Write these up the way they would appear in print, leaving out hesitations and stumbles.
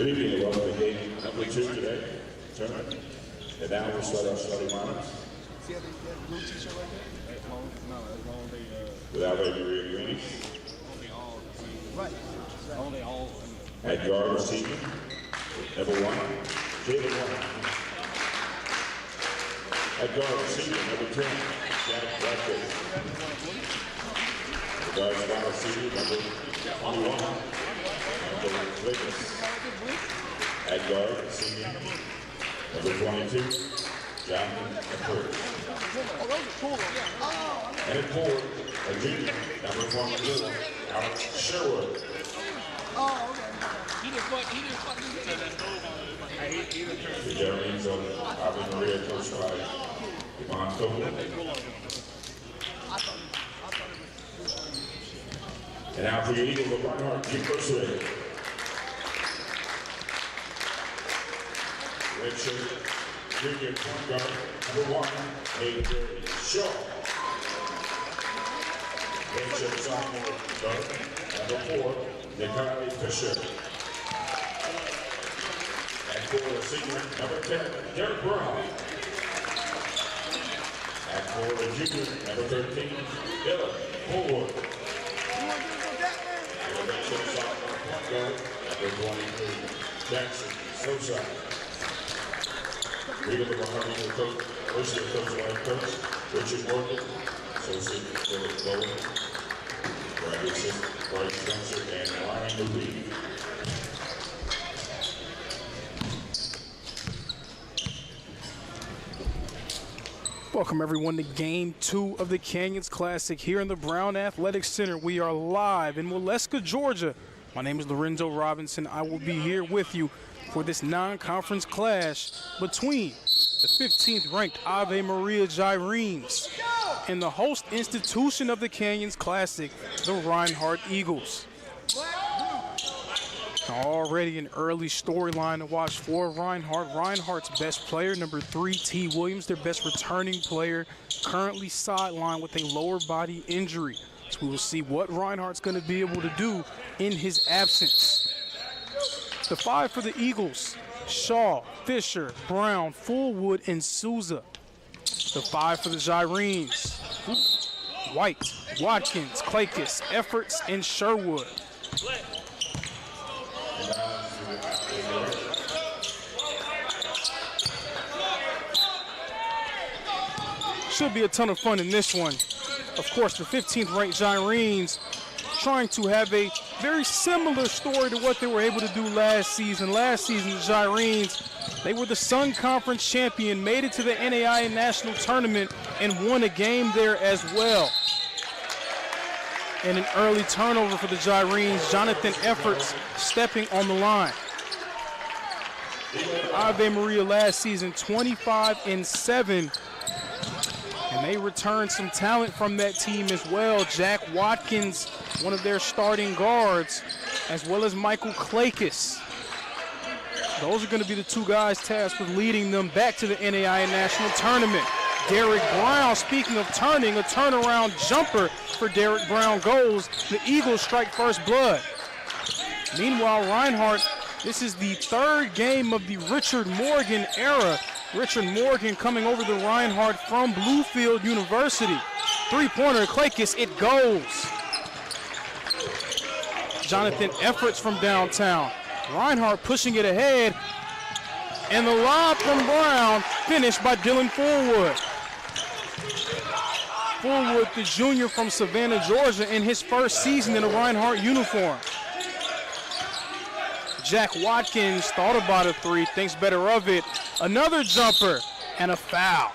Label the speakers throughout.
Speaker 1: Good evening and welcome to game number 2 today. Tournament. And now we'll start our starting lineups.
Speaker 2: See how they have blue t-shirt right there? As long as they,
Speaker 1: With Ave Maria Greenies.
Speaker 2: only all. Right. Only all.
Speaker 1: At guard receiving, number 1, Jalen Warren. At guard receiving, number 10, Jack Watkins. At guard spot receiving, number 21, Michael Clayton. At guard receiving, number 22, Jonathan Effort. And at forward, a junior, number 1, Alex Sherwood.
Speaker 2: Oh, okay. He didn't fuck
Speaker 1: The Germans of Ave Maria, coached by Ivan Copeland. And now for your Eagles of Reinhardt, Jim Bushwick. Red shirt, junior point guard, number 1, A.J. Shaw. Red shirt sophomore guard, number 4, Nikolai Fisher. And for the senior, number 10, Derek Brown. And for the junior, number 13, Dylan Forward. And the red shirt sophomore point guard, number 23, Jackson Sosa. Leader of the Reinhardt coach, first year coach, line coach, Richard Morgan, associate Philip Bowen, graduate assistant Bryce Spencer, and Ryan Lee.
Speaker 3: Welcome everyone to Game 2 of the Canyons Classic here in the Brown Athletic Center. We are live in Waleska, Georgia. My name is Lorenzo Robinson. I will be here with you for this non-conference clash between the 15th ranked Ave Maria Gyrenes and the host institution of the Canyons Classic, the Reinhardt Eagles. Already an early storyline to watch for Reinhardt. Reinhardt's best player, number 3, T. Williams, their best returning player, currently sidelined with a lower body injury. So we will see what Reinhardt's going to be able to do in his absence. The 5 for the Eagles, Shaw, Fisher, Brown, Fullwood, and Souza. The 5 for the Gyrenes, White, Watkins, Clakus, Efforts, and Sherwood. Should be a ton of fun in this one. Of course, the 15th ranked Gyrenes trying to have a very similar story to what they were able to do last season. Last season, the Gyrenes, they were the Sun Conference champion, made it to the NAIA National Tournament, and won a game there as well. And an early turnover for the Gyrenes, Jonathan Efforts stepping on the line. Ave Maria last season, 25-7. And they returned some talent from that team as well. Jack Watkins, one of their starting guards, as well as Michael Clakus. Those are going to be the 2 guys tasked with leading them back to the NAIA National Tournament. Derek Brown, speaking of turning, a turnaround jumper for Derek Brown goes. The Eagles strike first blood. Meanwhile, Reinhardt, this is the 3rd game of the Richard Morgan era. Richard Morgan coming over to Reinhardt from Bluefield University. 3-pointer, Clakus, it goes. Jonathan Efforts from downtown. Reinhardt pushing it ahead. And the lob from Brown finished by Dylan Fullwood. Fullwood, the junior from Savannah, Georgia, in his first season in a Reinhardt uniform. Jack Watkins thought about a 3, thinks better of it. Another jumper and a foul.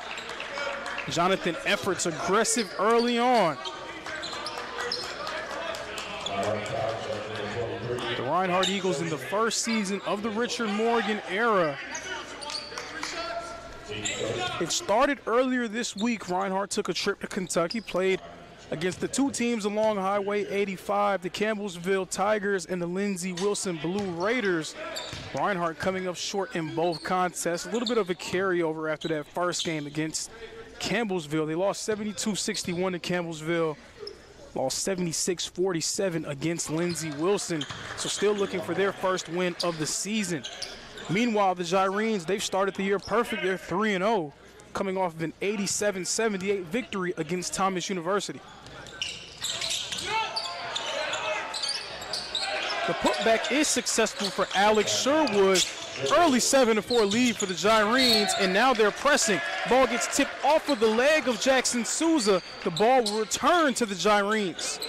Speaker 3: Jonathan Efforts aggressive early on. The Reinhardt Eagles in the first season of the Richard Morgan era. It started earlier this week. Reinhardt took a trip to Kentucky, played against the 2 teams along Highway 85, the Campbellsville Tigers and the Lindsey Wilson Blue Raiders. Reinhardt coming up short in both contests. A little bit of a carryover after that first game against Campbellsville. They lost 72-61 to Campbellsville Lost 76-47 against Lindsey Wilson. So still looking for their first win of the season. Meanwhile, the Gyrenes, they've started the year perfect. They're 3-0, coming off of an 87-78 victory against Thomas University. The putback is successful for Alex Sherwood. Early 7-4 lead for the Gyrenes, and now they're pressing. Ball gets tipped off of the leg of Jackson Souza. The ball will return to the Gyrenes.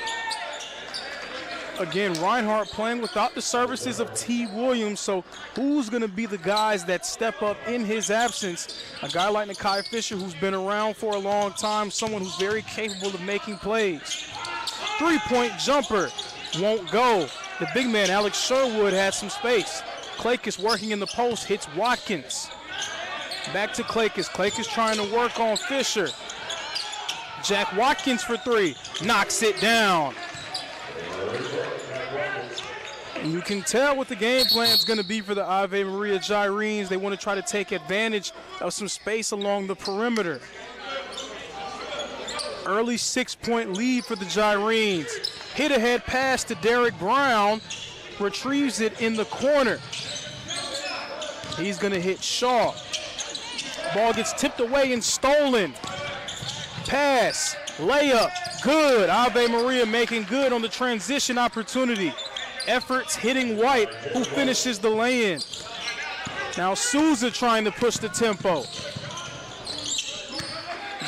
Speaker 3: Again, Reinhardt playing without the services of T. Williams, so who's going to be the guys that step up in his absence? A guy like Nakai Fisher, who's been around for a long time, someone who's very capable of making plays. Three-point jumper won't go. The big man, Alex Sherwood, had some space. Clakus working in the post, hits Watkins. Back to Clakus. Clakus trying to work on Fisher. Jack Watkins for three. Knocks it down. And you can tell what the game plan is going to be for the Ave Maria Gyrenes. They want to try to take advantage of some space along the perimeter. Early 6-point lead for the Gyrenes. Hit ahead pass to Derek Brown. Retrieves it in the corner. He's going to hit Shaw. Ball gets tipped away and stolen. Pass, layup, good. Ave Maria making good on the transition opportunity. Efforts hitting White, who finishes the lay-in. Now Souza trying to push the tempo.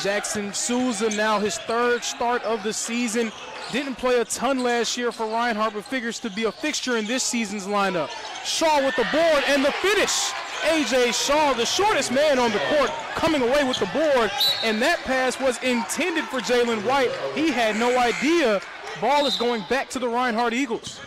Speaker 3: Jackson Souza now his third start of the season. Didn't play a ton last year for Reinhardt, but figures to be a fixture in this season's lineup. Shaw with the board and the finish. A.J. Shaw, the shortest man on the court, coming away with the board, and that pass was intended for Jalen White. He had no idea. Ball is going back to the Reinhardt Eagles.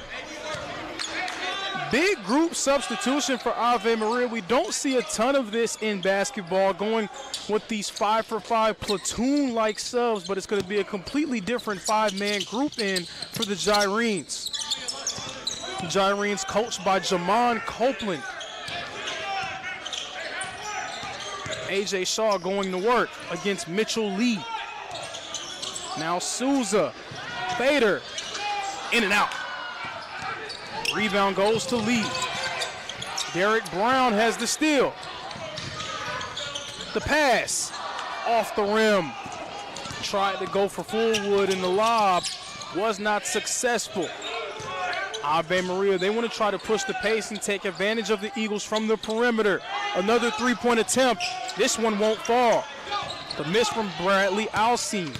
Speaker 3: Big group substitution for Ave Maria. We don't see a ton of this in basketball, going with these 5-for-5 platoon-like subs, but it's going to be a completely different five-man group in for the Gyrenes. Gyrenes coached by Jamon Copeland. A.J. Shaw going to work against Mitchell Lee. Now Souza, Fader, in and out. Rebound goes to Lee. Derek Brown has the steal. The pass off the rim. Tried to go for Fullwood in the lob. Was not successful. Ave Maria, they want to try to push the pace and take advantage of the Eagles from the perimeter. Another three-point attempt. This one won't fall. The miss from Bradley Alcine.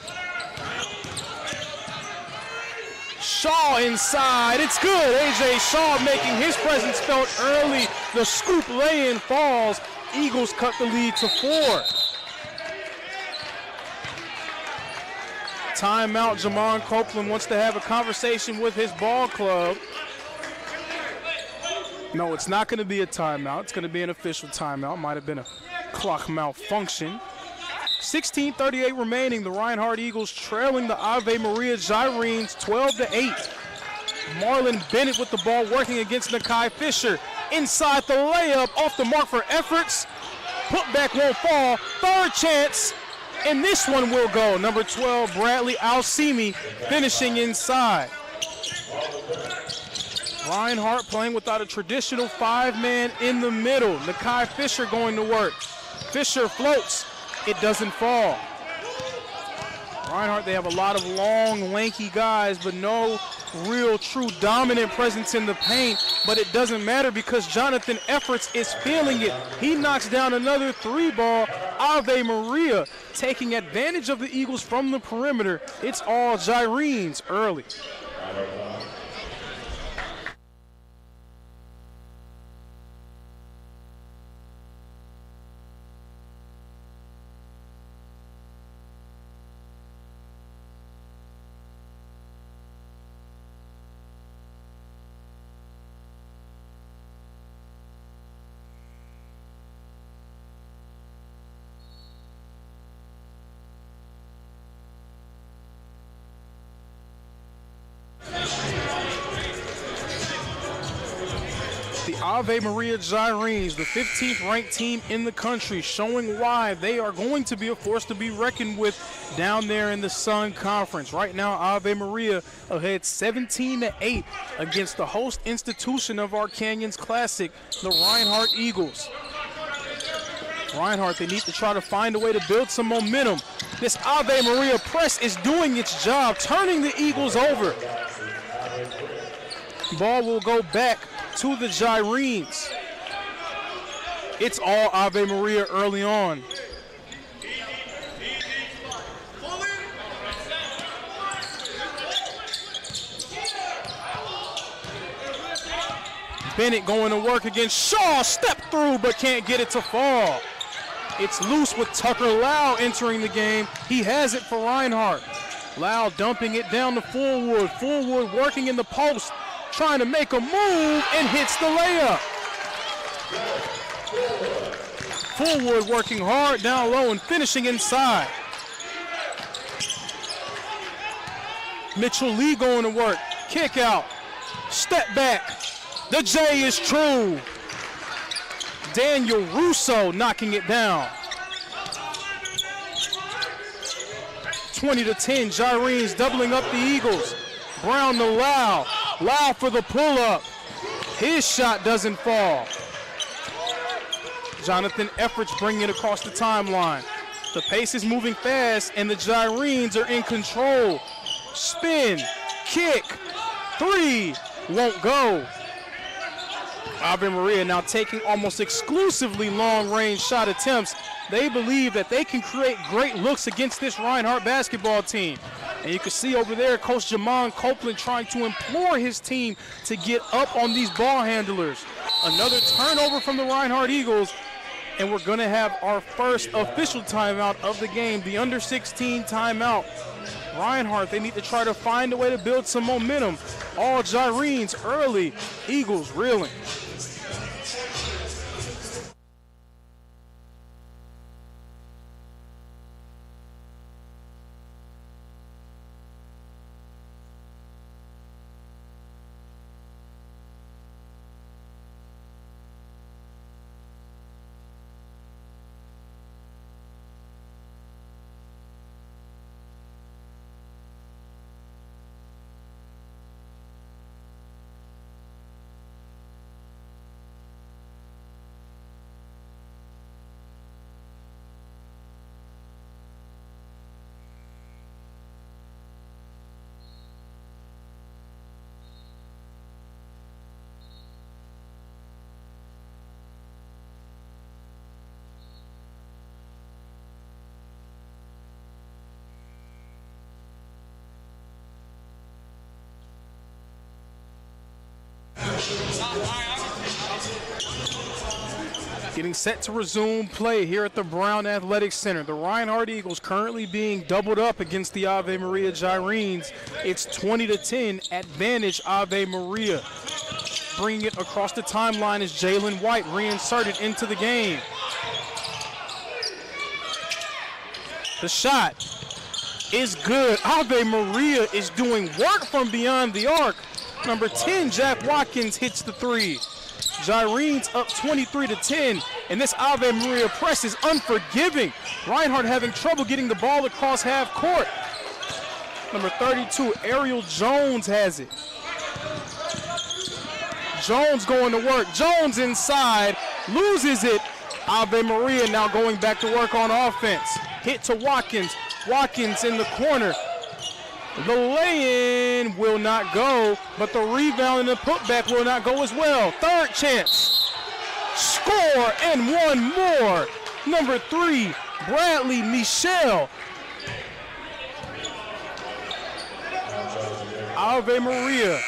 Speaker 3: Shaw inside, it's good. A.J. Shaw making his presence felt early. The scoop lay-in falls. Eagles cut the lead to 4. Timeout, Jamon Copeland wants to have a conversation with his ball club. No, it's not going to be a timeout. It's going to be an official timeout. Might have been a clock malfunction. 16:38 remaining. The Reinhardt Eagles trailing the Ave Maria Gyrenes 12-8. Marlon Bennett with the ball working against Nakai Fisher. Inside the layup, off the mark for efforts. Putback won't fall. Third chance, and this one will go. Number 12, Bradley Alcimi, finishing inside. Reinhardt playing without a traditional five-man in the middle. Nakai Fisher going to work. Fisher floats. It doesn't fall. Reinhardt, they have a lot of long, lanky guys, but no real true dominant presence in the paint. But it doesn't matter because Jonathan Efforts is feeling it. He knocks down another three ball. Ave Maria taking advantage of the Eagles from the perimeter. It's all Gyrenes early. The Ave Maria Gyrenes, the 15th ranked team in the country, showing why they are going to be a force to be reckoned with down there in the Sun Conference. Right now, Ave Maria ahead 17-8 against the host institution of our Canyons Classic, the Reinhardt Eagles. Reinhardt, they need to try to find a way to build some momentum. This Ave Maria press is doing its job, turning the Eagles over. Ball will go back to the Gyrenes. It's all Ave Maria early on. Bennett going to work against Shaw, step through but can't get it to fall. It's loose with Tucker Lau entering the game. He has it for Reinhardt. Lau dumping it down to Fullwood. Fullwood working in the post, trying to make a move and hits the layup. Fullwood working hard down low and finishing inside. Mitchell Lee going to work. Kick out. Step back. The J is true. Daniel Russo knocking it down. 20-10, Gyrenes doubling up the Eagles. Brown to Lau. Lau for the pull-up. His shot doesn't fall. Jonathan Efforts bringing it across the timeline. The pace is moving fast, and the Gyrenes are in control. Spin, kick, three, won't go. Ave Maria now taking almost exclusively long-range shot attempts. They believe that they can create great looks against this Reinhardt basketball team. And you can see over there Coach Jamon Copeland trying to implore his team to get up on these ball handlers. Another turnover from the Reinhardt Eagles, and we're going to have our first official timeout of the game, the under-16 timeout. Reinhardt, they need to try to find a way to build some momentum. All Gyrenes early, Eagles reeling. Getting set to resume play here at the Brown Athletic Center. The Reinhardt Eagles currently being doubled up against the Ave Maria Gyrenes. It's 20-10, advantage Ave Maria. Bringing it across the timeline is Jalen White, reinserted into the game. The shot is good. Ave Maria is doing work from beyond the arc. Number 10, Jack Watkins hits the three. Gyrenes up 23-10, and this Ave Maria press is unforgiving. Reinhardt having trouble getting the ball across half court. Number 32, Ariel Jones has it. Jones going to work. Jones inside, loses it. Ave Maria now going back to work on offense. Hit to Watkins. Watkins in the corner. The lay-in will not go, but the rebound and the putback will not go as well. Third chance. Score and one more. Number 3, Bradley Michelle. Ave Maria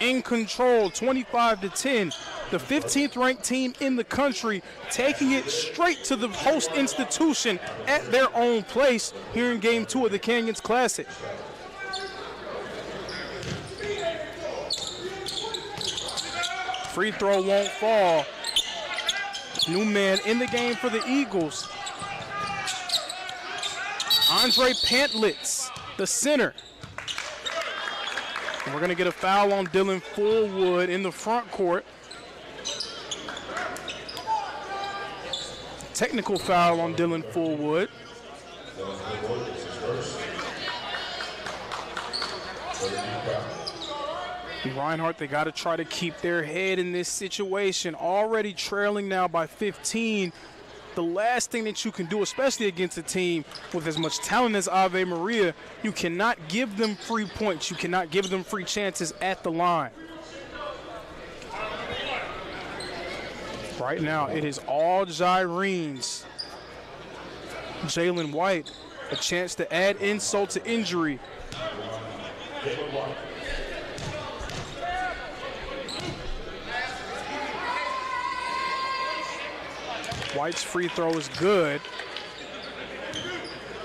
Speaker 3: in control, 25-10. The 15th ranked team in the country taking it straight to the host institution at their own place here in game 2 of the Canyons Classic. Free throw won't fall. New man in the game for the Eagles. Andre Pantlitz, the center. And we're going to get a foul on Dylan Fullwood in the front court. technical foul on Dylan Fullwood. Reinhardt, they got to try to keep their head in this situation. Already trailing now by 15. The last thing that you can do, especially against a team with as much talent as Ave Maria, you cannot give them free points. You cannot give them free chances at the line. Right now, it is all Gyrenes. Jalen White, a chance to add insult to injury. White's free throw is good.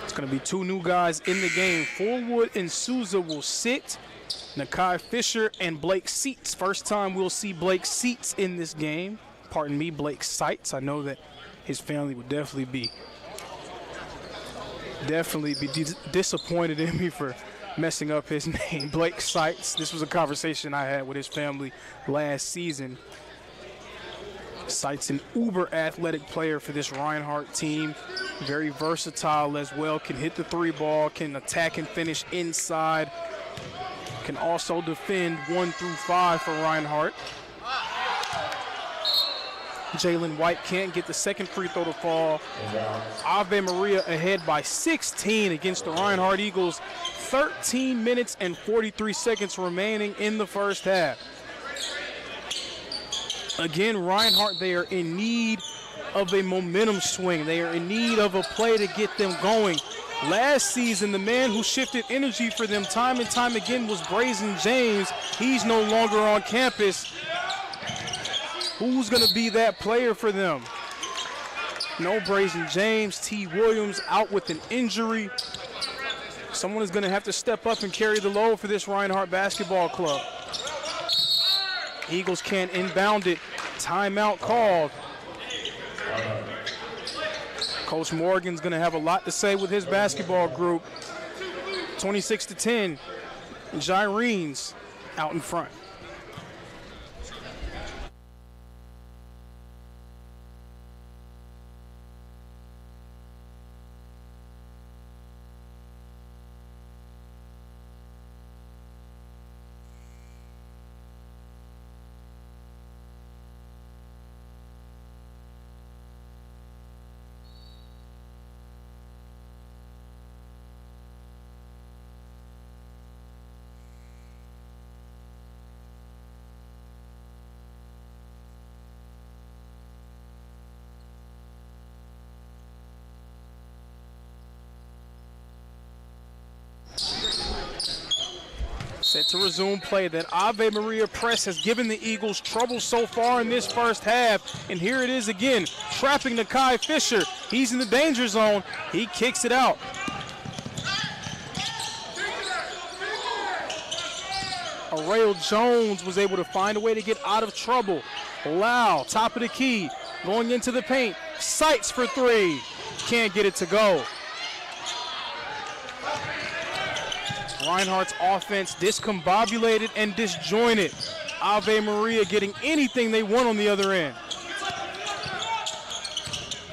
Speaker 3: It's going to be two new guys in the game. Fullwood and Souza will sit. Nakai Fisher and Blake Seats. First time we'll see Blake Seats in this game. Pardon me, Blake Sites. I know that his family would definitely be disappointed in me for messing up his name. Blake Sites. This was a conversation I had with his family last season. Sites an uber athletic player for this Reinhardt team. Very versatile as well. Can hit the three ball, can attack and finish inside. Can also defend 1 through 5 for Reinhardt. Jalen White can't get the second free throw to fall. Ave Maria ahead by 16 against the Reinhardt Eagles. 13 minutes and 43 seconds remaining in the first half. Again, Reinhardt, they are in need of a momentum swing. They are in need of a play to get them going. Last season, the man who shifted energy for them time and time again was Brazen James. He's no longer on campus. Who's going to be that player for them? No Brazen James. T. Williams out with an injury. Someone is going to have to step up and carry the load for this Reinhardt basketball club. Eagles can't inbound it. Timeout called. Coach Morgan's going to have a lot to say with his basketball group. 26-10. Gyrenes out in front. Set to resume play. That Ave Maria press has given the Eagles trouble so far in this first half. And here it is again, trapping Nakai Fisher. He's in the danger zone. He kicks it out. Arail Jones was able to find a way to get out of trouble. Lau, top of the key, going into the paint. Sights for three. Can't get it to go. Reinhardt's offense discombobulated and disjointed. Ave Maria getting anything they want on the other end.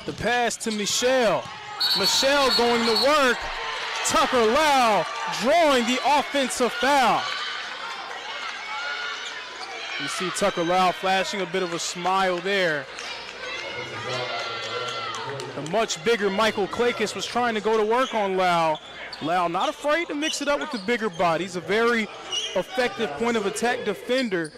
Speaker 3: The pass to Michelle. Michelle going to work. Tucker Lau drawing the offensive foul. You see Tucker Lau flashing a bit of a smile there. The much bigger Michael Klakis was trying to go to work on Lau. Lau not afraid to mix it up with the bigger body. He's a very effective point of attack defender.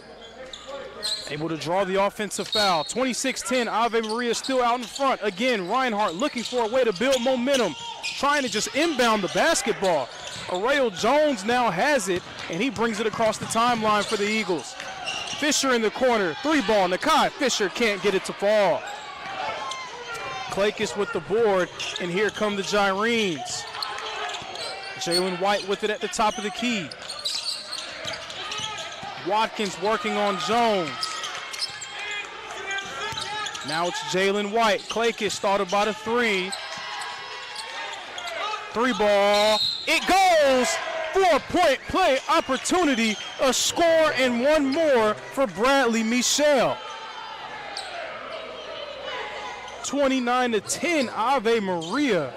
Speaker 3: Able to draw the offensive foul. 26-10, Ave Maria still out in front. Again, Reinhardt looking for a way to build momentum, trying to just inbound the basketball. Arail Jones now has it, and he brings it across the timeline for the Eagles. Fisher in the corner, three ball. Nakai Fisher can't get it to fall. Klakis with the board, and here come the Gyrenes. Jalen White with it at the top of the key. Watkins working on Jones. Now it's Jalen White. Klakis thought about a three. Three ball. It goes! 4-point play opportunity. A score and one more for Bradley Michelle. 29-10, Ave Maria.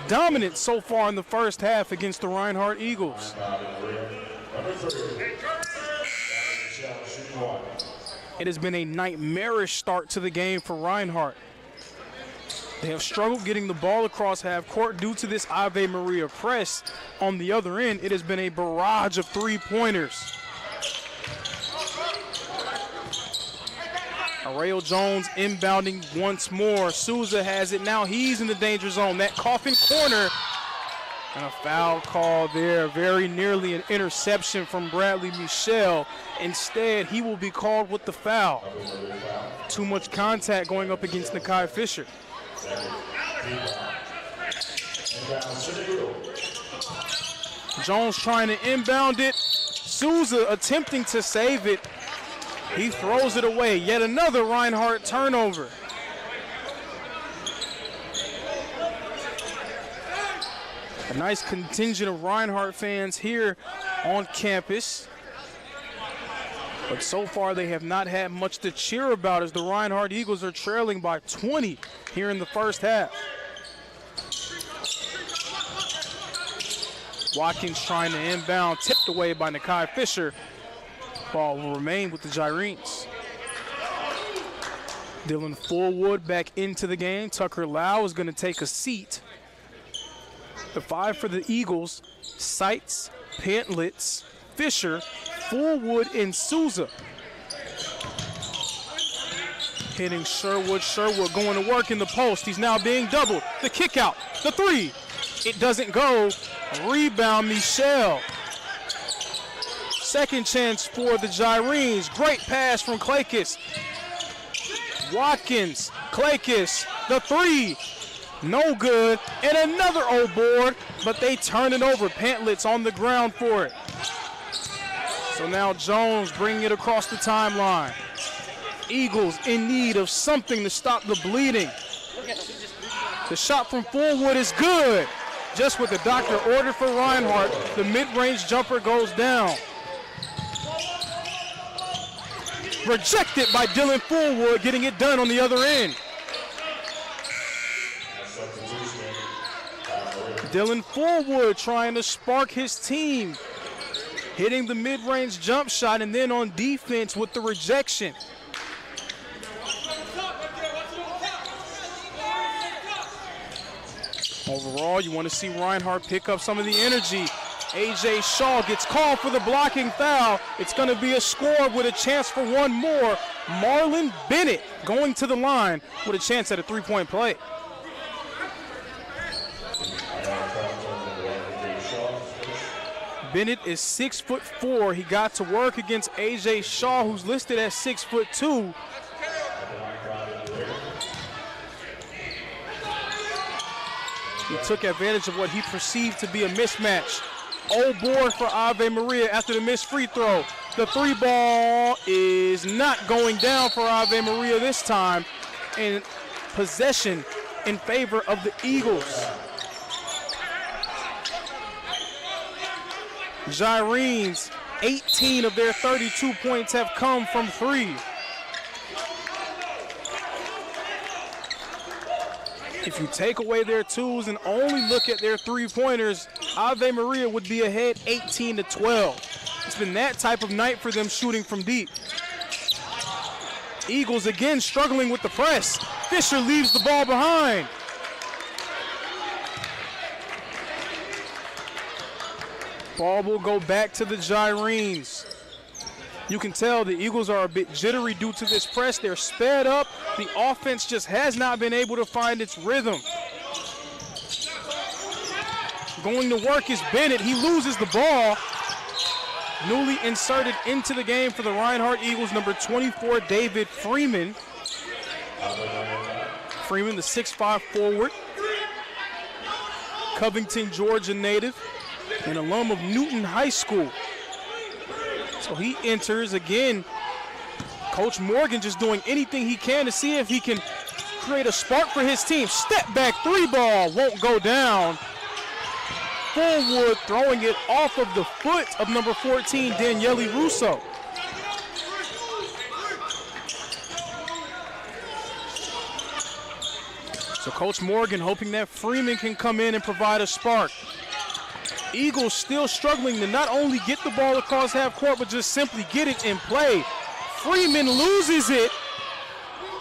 Speaker 3: Dominant so far in the first half against the Reinhardt Eagles. It has been a nightmarish start to the game for Reinhardt. They have struggled getting the ball across half court due to this Ave Maria press. On the other end, it has been a barrage of three-pointers. Arreo Jones inbounding once more. Souza has it now. He's in the danger zone. That coffin corner. And a foul call there. Very nearly an interception from Bradley Michel. Instead, he will be called with the foul. Too much contact going up against Nakai Fisher. Jones trying to inbound it. Souza attempting to save it. He throws it away. Yet another Reinhardt turnover. A nice contingent of Reinhardt fans here on campus. But so far they have not had much to cheer about as the Reinhardt Eagles are trailing by 20 here in the first half. Watkins trying to inbound, tipped away by Nakai Fisher. Ball will remain with the Gyrenes. Dylan Fullwood back into the game. Tucker Lau is going to take a seat. The five for the Eagles: Seitz, Pantlitz, Fisher, Fullwood, and Souza. Hitting Sherwood. Sherwood going to work in the post. He's now being doubled. The kick out. The three. It doesn't go. Rebound, Michel. Second chance for the Gyrenes. Great pass from Klakis. Watkins, Klakis, the three. No good. And another old board, but they turn it over. Pantlitz on the ground for it. So now Jones bringing it across the timeline. Eagles in need of something to stop the bleeding. The shot from Fullwood is good. Just what the doctor ordered for Reinhardt, the mid-range jumper goes down. Rejected by Dylan Fullwood, getting it done on the other end. Dylan Fullwood trying to spark his team. Hitting the mid-range jump shot and then on defense with the rejection. Overall, you want to see Reinhardt pick up some of the energy. A.J. Shaw gets called for the blocking foul. It's going to be a score with a chance for one more. Marlon Bennett going to the line with a chance at a three-point play. Bennett is 6'4". He got to work against A.J. Shaw, who's listed at 6'2". He took advantage of what he perceived to be a mismatch. Old board for Ave Maria after the missed free throw. The three ball is not going down for Ave Maria this time. And possession in favor of the Eagles. Gyrenes, 18 of their 32 points have come from three. If you take away their twos and only look at their three-pointers, Ave Maria would be ahead 18-12. It's been that type of night for them shooting from deep. Eagles again struggling with the press. Fisher leaves the ball behind. Ball will go back to the Gyrenes. You can tell the Eagles are a bit jittery due to this press. They're sped up. The offense just has not been able to find its rhythm. Going to work is Bennett. He loses the ball. Newly inserted into the game for the Reinhardt Eagles, number 24, David Freeman. Freeman, the 6'5" forward. Covington, Georgia native. An alum of Newton High School. So he enters again. Coach Morgan just doing anything he can to see if he can create a spark for his team. Step back three ball won't go down. Fullwood throwing it off of the foot of number 14, Daniele Russo. So Coach Morgan hoping that Freeman can come in and provide a spark. Eagles still struggling to not only get the ball across half court, but just simply get it in play. Freeman loses it,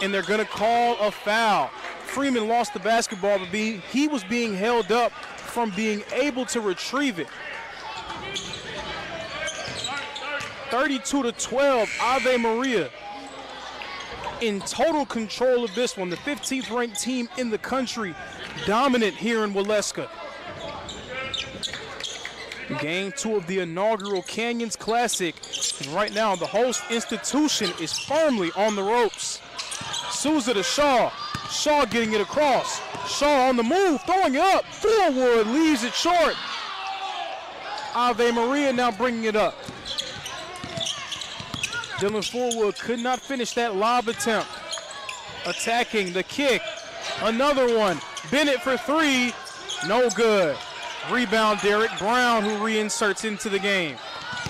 Speaker 3: and they're going to call a foul. Freeman lost the basketball, but he was being held up from being able to retrieve it. 32-12, Ave Maria in total control of this one. The 15th ranked team in the country, dominant here in Waleska. Game 2 of the inaugural Canyons Classic. And right now, the host institution is firmly on the ropes. Souza to Shaw. Shaw getting it across. Shaw on the move, throwing it up. Forward, leaves it short. Ave Maria now bringing it up. Dylan Forward could not finish that lob attempt. Attacking the kick. Another one. Bennett for three. No good. Rebound, Derek Brown, who reinserts into the game.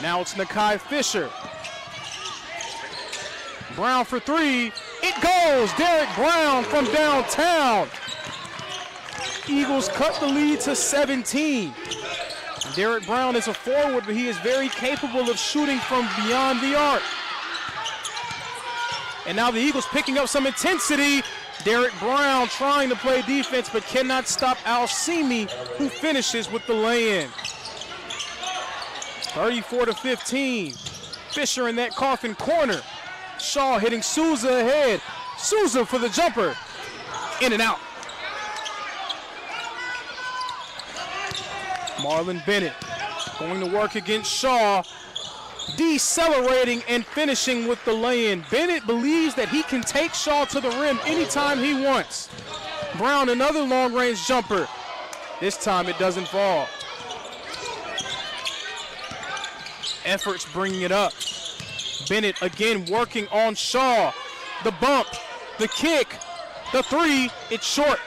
Speaker 3: Now it's Nakai Fisher. Brown for three. It goes. Derek Brown from downtown. Eagles cut the lead to 17. Derek Brown is a forward, but he is very capable of shooting from beyond the arc. And now the Eagles picking up some intensity. Derek Brown trying to play defense, but cannot stop Al-Simi, who finishes with the lay-in. 34-15. Fisher in that coffin corner. Shaw hitting Souza ahead. Souza for the jumper. In and out. Marlon Bennett going to work against Shaw. Decelerating and finishing with the lay-in. Bennett believes that he can take Shaw to the rim anytime he wants. Brown, another long-range jumper. This time it doesn't fall. Efforts bringing it up. Bennett again working on Shaw. The bump, the kick, the three, it's short.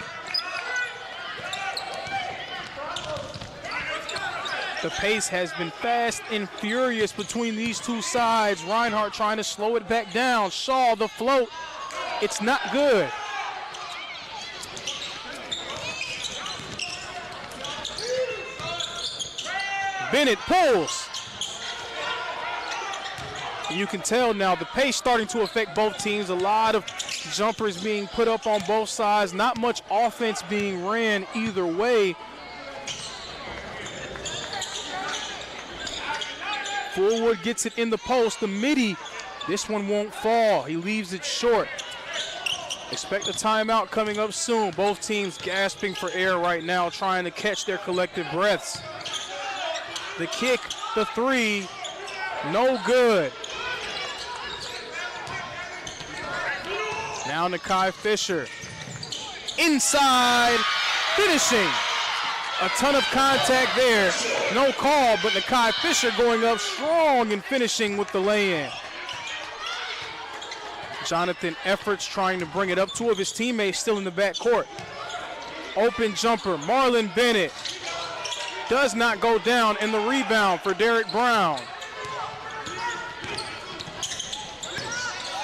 Speaker 3: The pace has been fast and furious between these two sides. Reinhardt trying to slow it back down. Shaw, the float. It's not good. Bennett pulls. You can tell now the pace starting to affect both teams. A lot of jumpers being put up on both sides. Not much offense being ran either way. Forward gets it in the post. The midi, this one won't fall. He leaves it short. Expect a timeout coming up soon. Both teams gasping for air right now, trying to catch their collective breaths. The kick, the three, no good. Now Nakai Fisher. Inside, finishing. A ton of contact there. No call, but Nakai Fisher going up strong and finishing with the lay-in. Jonathan Efforts trying to bring it up. Two of his teammates still in the backcourt. Open jumper, Marlon Bennett. Does not go down, and the rebound for Derek Brown.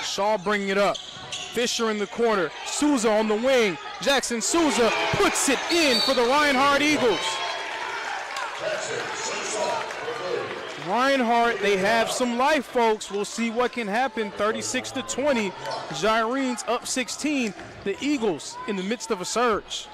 Speaker 3: Shaw bringing it up. Fisher in the corner. Souza on the wing. Jackson Souza puts it in for the Reinhardt Eagles. Reinhardt, they have some life, folks. We'll see what can happen. 36-20. Gyrene's up 16. The Eagles in the midst of a surge.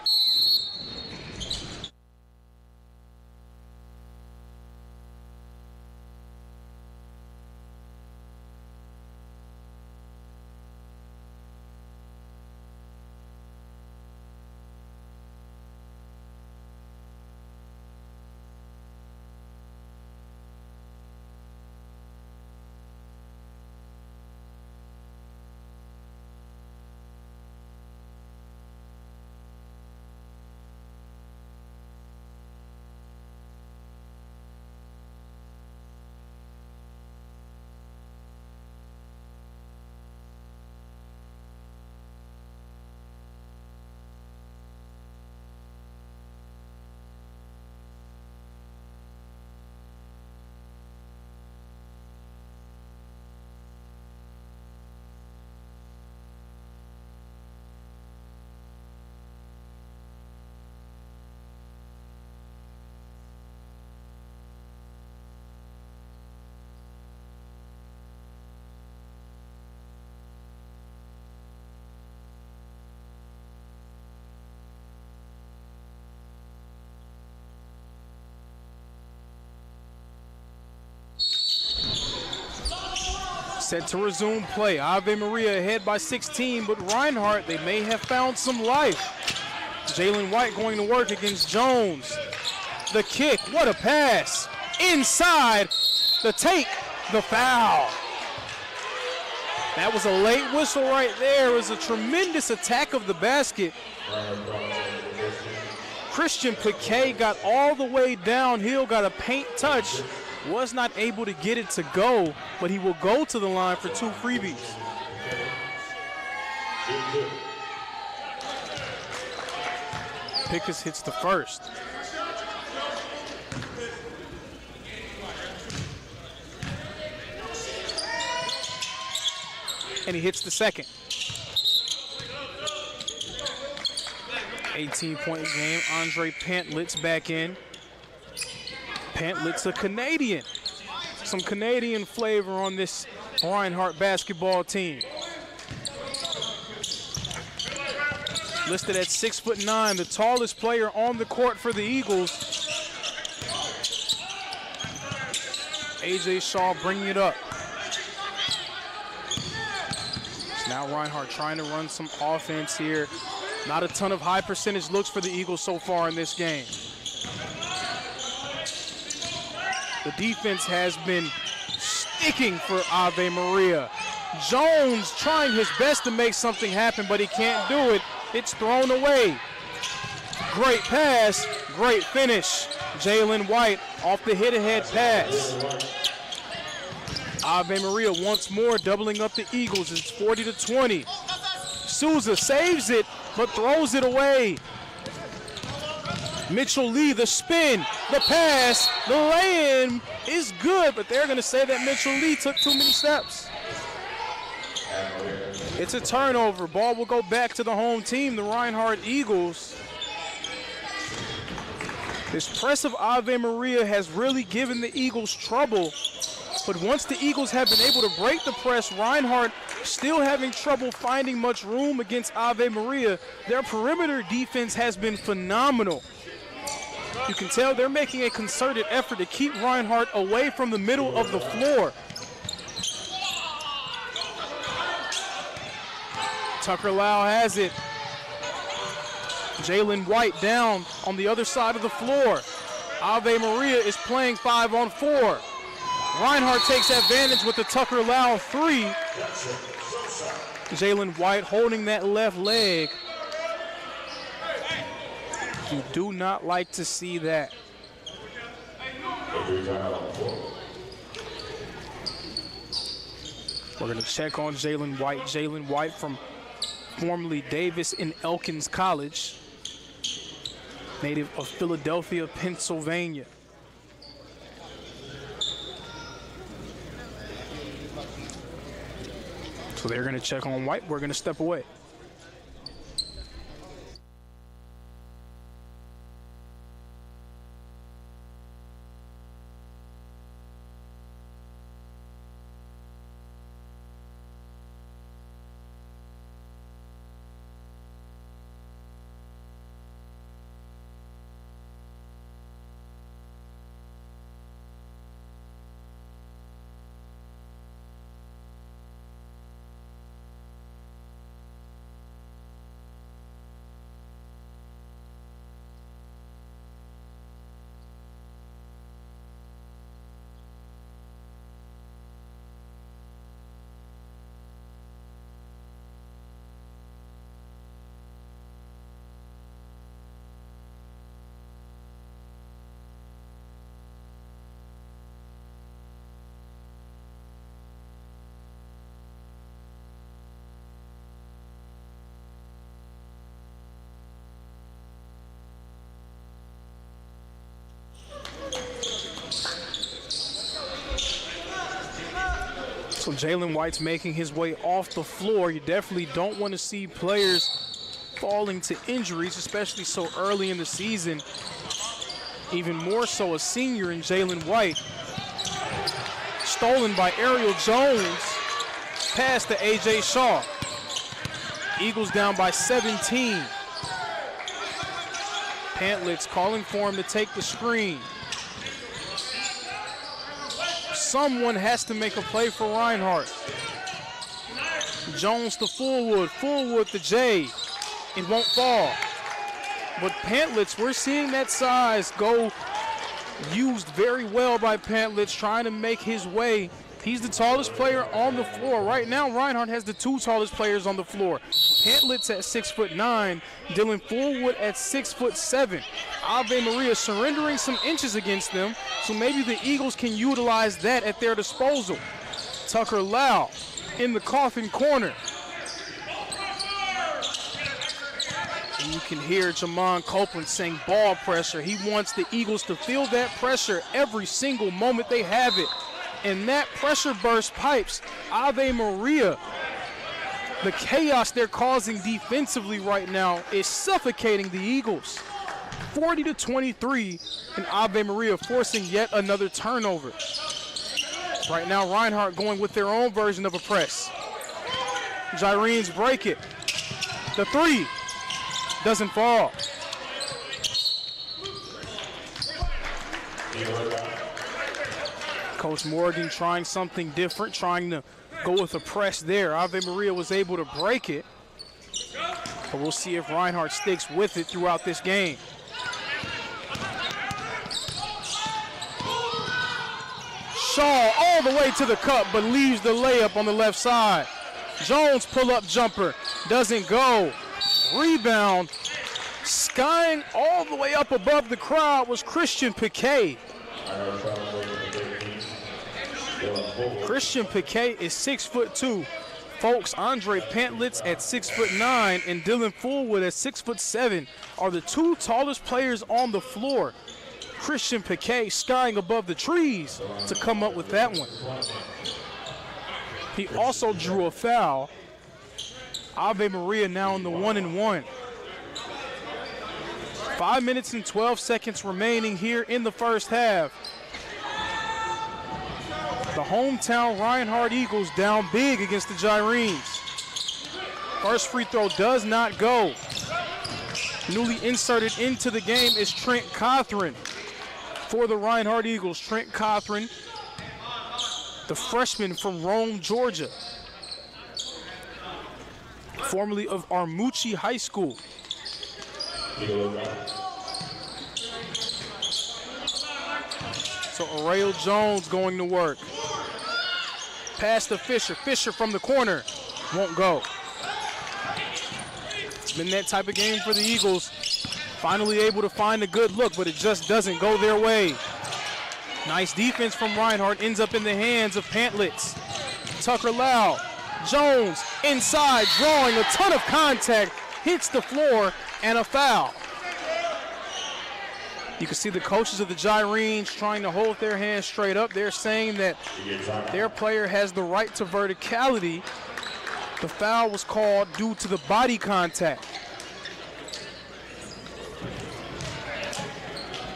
Speaker 3: Set to resume play. Ave Maria ahead by 16, but Reinhardt, they may have found some life. Jalen White going to work against Jones. The kick, what a pass. Inside, the take, the foul. That was a late whistle right there. It was a tremendous attack of the basket. Christian Piquet got all the way downhill, got a paint touch. Was not able to get it to go, but he will go to the line for 2 freebies. Pickus hits the first. And he hits the second. 18-point game. Andre Pantlitz back in. Pantlitz, a Canadian. Some Canadian flavor on this Reinhardt basketball team. Listed at 6'9", the tallest player on the court for the Eagles. A.J. Shaw bringing it up. So now Reinhardt trying to run some offense here. Not a ton of high percentage looks for the Eagles so far in this game. The defense has been sticking for Ave Maria. Jones trying his best to make something happen, but he can't do it. It's thrown away. Great pass, great finish. Jalen White off the hit-ahead pass. Ave Maria once more doubling up the Eagles. It's 40-20. Souza saves it, but throws it away. Mitchell Lee, the spin, the pass, the lay-in is good, but they're going to say that Mitchell Lee took too many steps. It's a turnover. Ball will go back to the home team, the Reinhardt Eagles. This press of Ave Maria has really given the Eagles trouble, but once the Eagles have been able to break the press, Reinhardt still having trouble finding much room against Ave Maria. Their perimeter defense has been phenomenal. You can tell they're making a concerted effort to keep Reinhardt away from the middle of the floor. Tucker Lau has it. Jalen White down on the other side of the floor. Ave Maria is playing 5-on-4. Reinhardt takes advantage with the Tucker Lau 3. Jalen White holding that left leg. You do not like to see that. We're going to check on Jalen White. Jalen White from formerly Davis and Elkins College, native of Philadelphia, Pennsylvania. So they're going to check on White. We're going to step away. So Jalen White's making his way off the floor. You definitely don't want to see players falling to injuries, especially so early in the season. Even more so a senior in Jalen White. Stolen by Ariel Jones. Pass to A.J. Shaw. Eagles down by 17. Pantlitz calling for him to take the screen. Someone has to make a play for Reinhardt. Jones to Fullwood, Fullwood to Jay. It won't fall. But Pantlitz, we're seeing that size go used very well by Pantlitz, trying to make his way. He's the tallest player on the floor. Right now, Reinhardt has the two tallest players on the floor. Pantlitz at 6'9", Dylan Fullwood at 6'7". Ave Maria surrendering some inches against them, so maybe the Eagles can utilize that at their disposal. Tucker Lau in the coffin corner. And you can hear Jamon Copeland saying ball pressure. He wants the Eagles to feel that pressure every single moment they have it. And that pressure burst pipes Ave Maria. The chaos they're causing defensively right now is suffocating the Eagles. 40-23, and Ave Maria forcing yet another turnover. Right now, Reinhardt going with their own version of a press. Gyrenes break it. The three doesn't fall. Coach Morgan trying something different, trying to go with a press there. Ave Maria was able to break it, but we'll see if Reinhardt sticks with it throughout this game. Shaw all the way to the cup, but leaves the layup on the left side. Jones pull-up jumper, doesn't go. Rebound, skying all the way up above the crowd was Christian Piquet. Christian Piquet is 6'2". Folks, Andre Pantlitz at 6'9" and Dylan Fullwood at 6'7" are the two tallest players on the floor. Christian Piquet skying above the trees to come up with that one. He also drew a foul. Ave Maria now in the 1-and-1. 5 minutes and 12 seconds remaining here in the first half. The hometown Reinhardt Eagles down big against the Gyrenes. First free throw does not go. Newly inserted into the game is Trent Cothran for the Reinhardt Eagles. Trent Cothran, the freshman from Rome, Georgia, formerly of Armucci High School. So Aurel Jones going to work. Pass to Fisher. Fisher from the corner. Won't go. It's been that type of game for the Eagles. Finally able to find a good look, but it just doesn't go their way. Nice defense from Reinhardt. Ends up in the hands of Pantlitz. Tucker Lau. Jones inside, drawing a ton of contact. Hits the floor and a foul. You can see the coaches of the Gyrenes trying to hold their hands straight up. They're saying that their player has the right to verticality. The foul was called due to the body contact.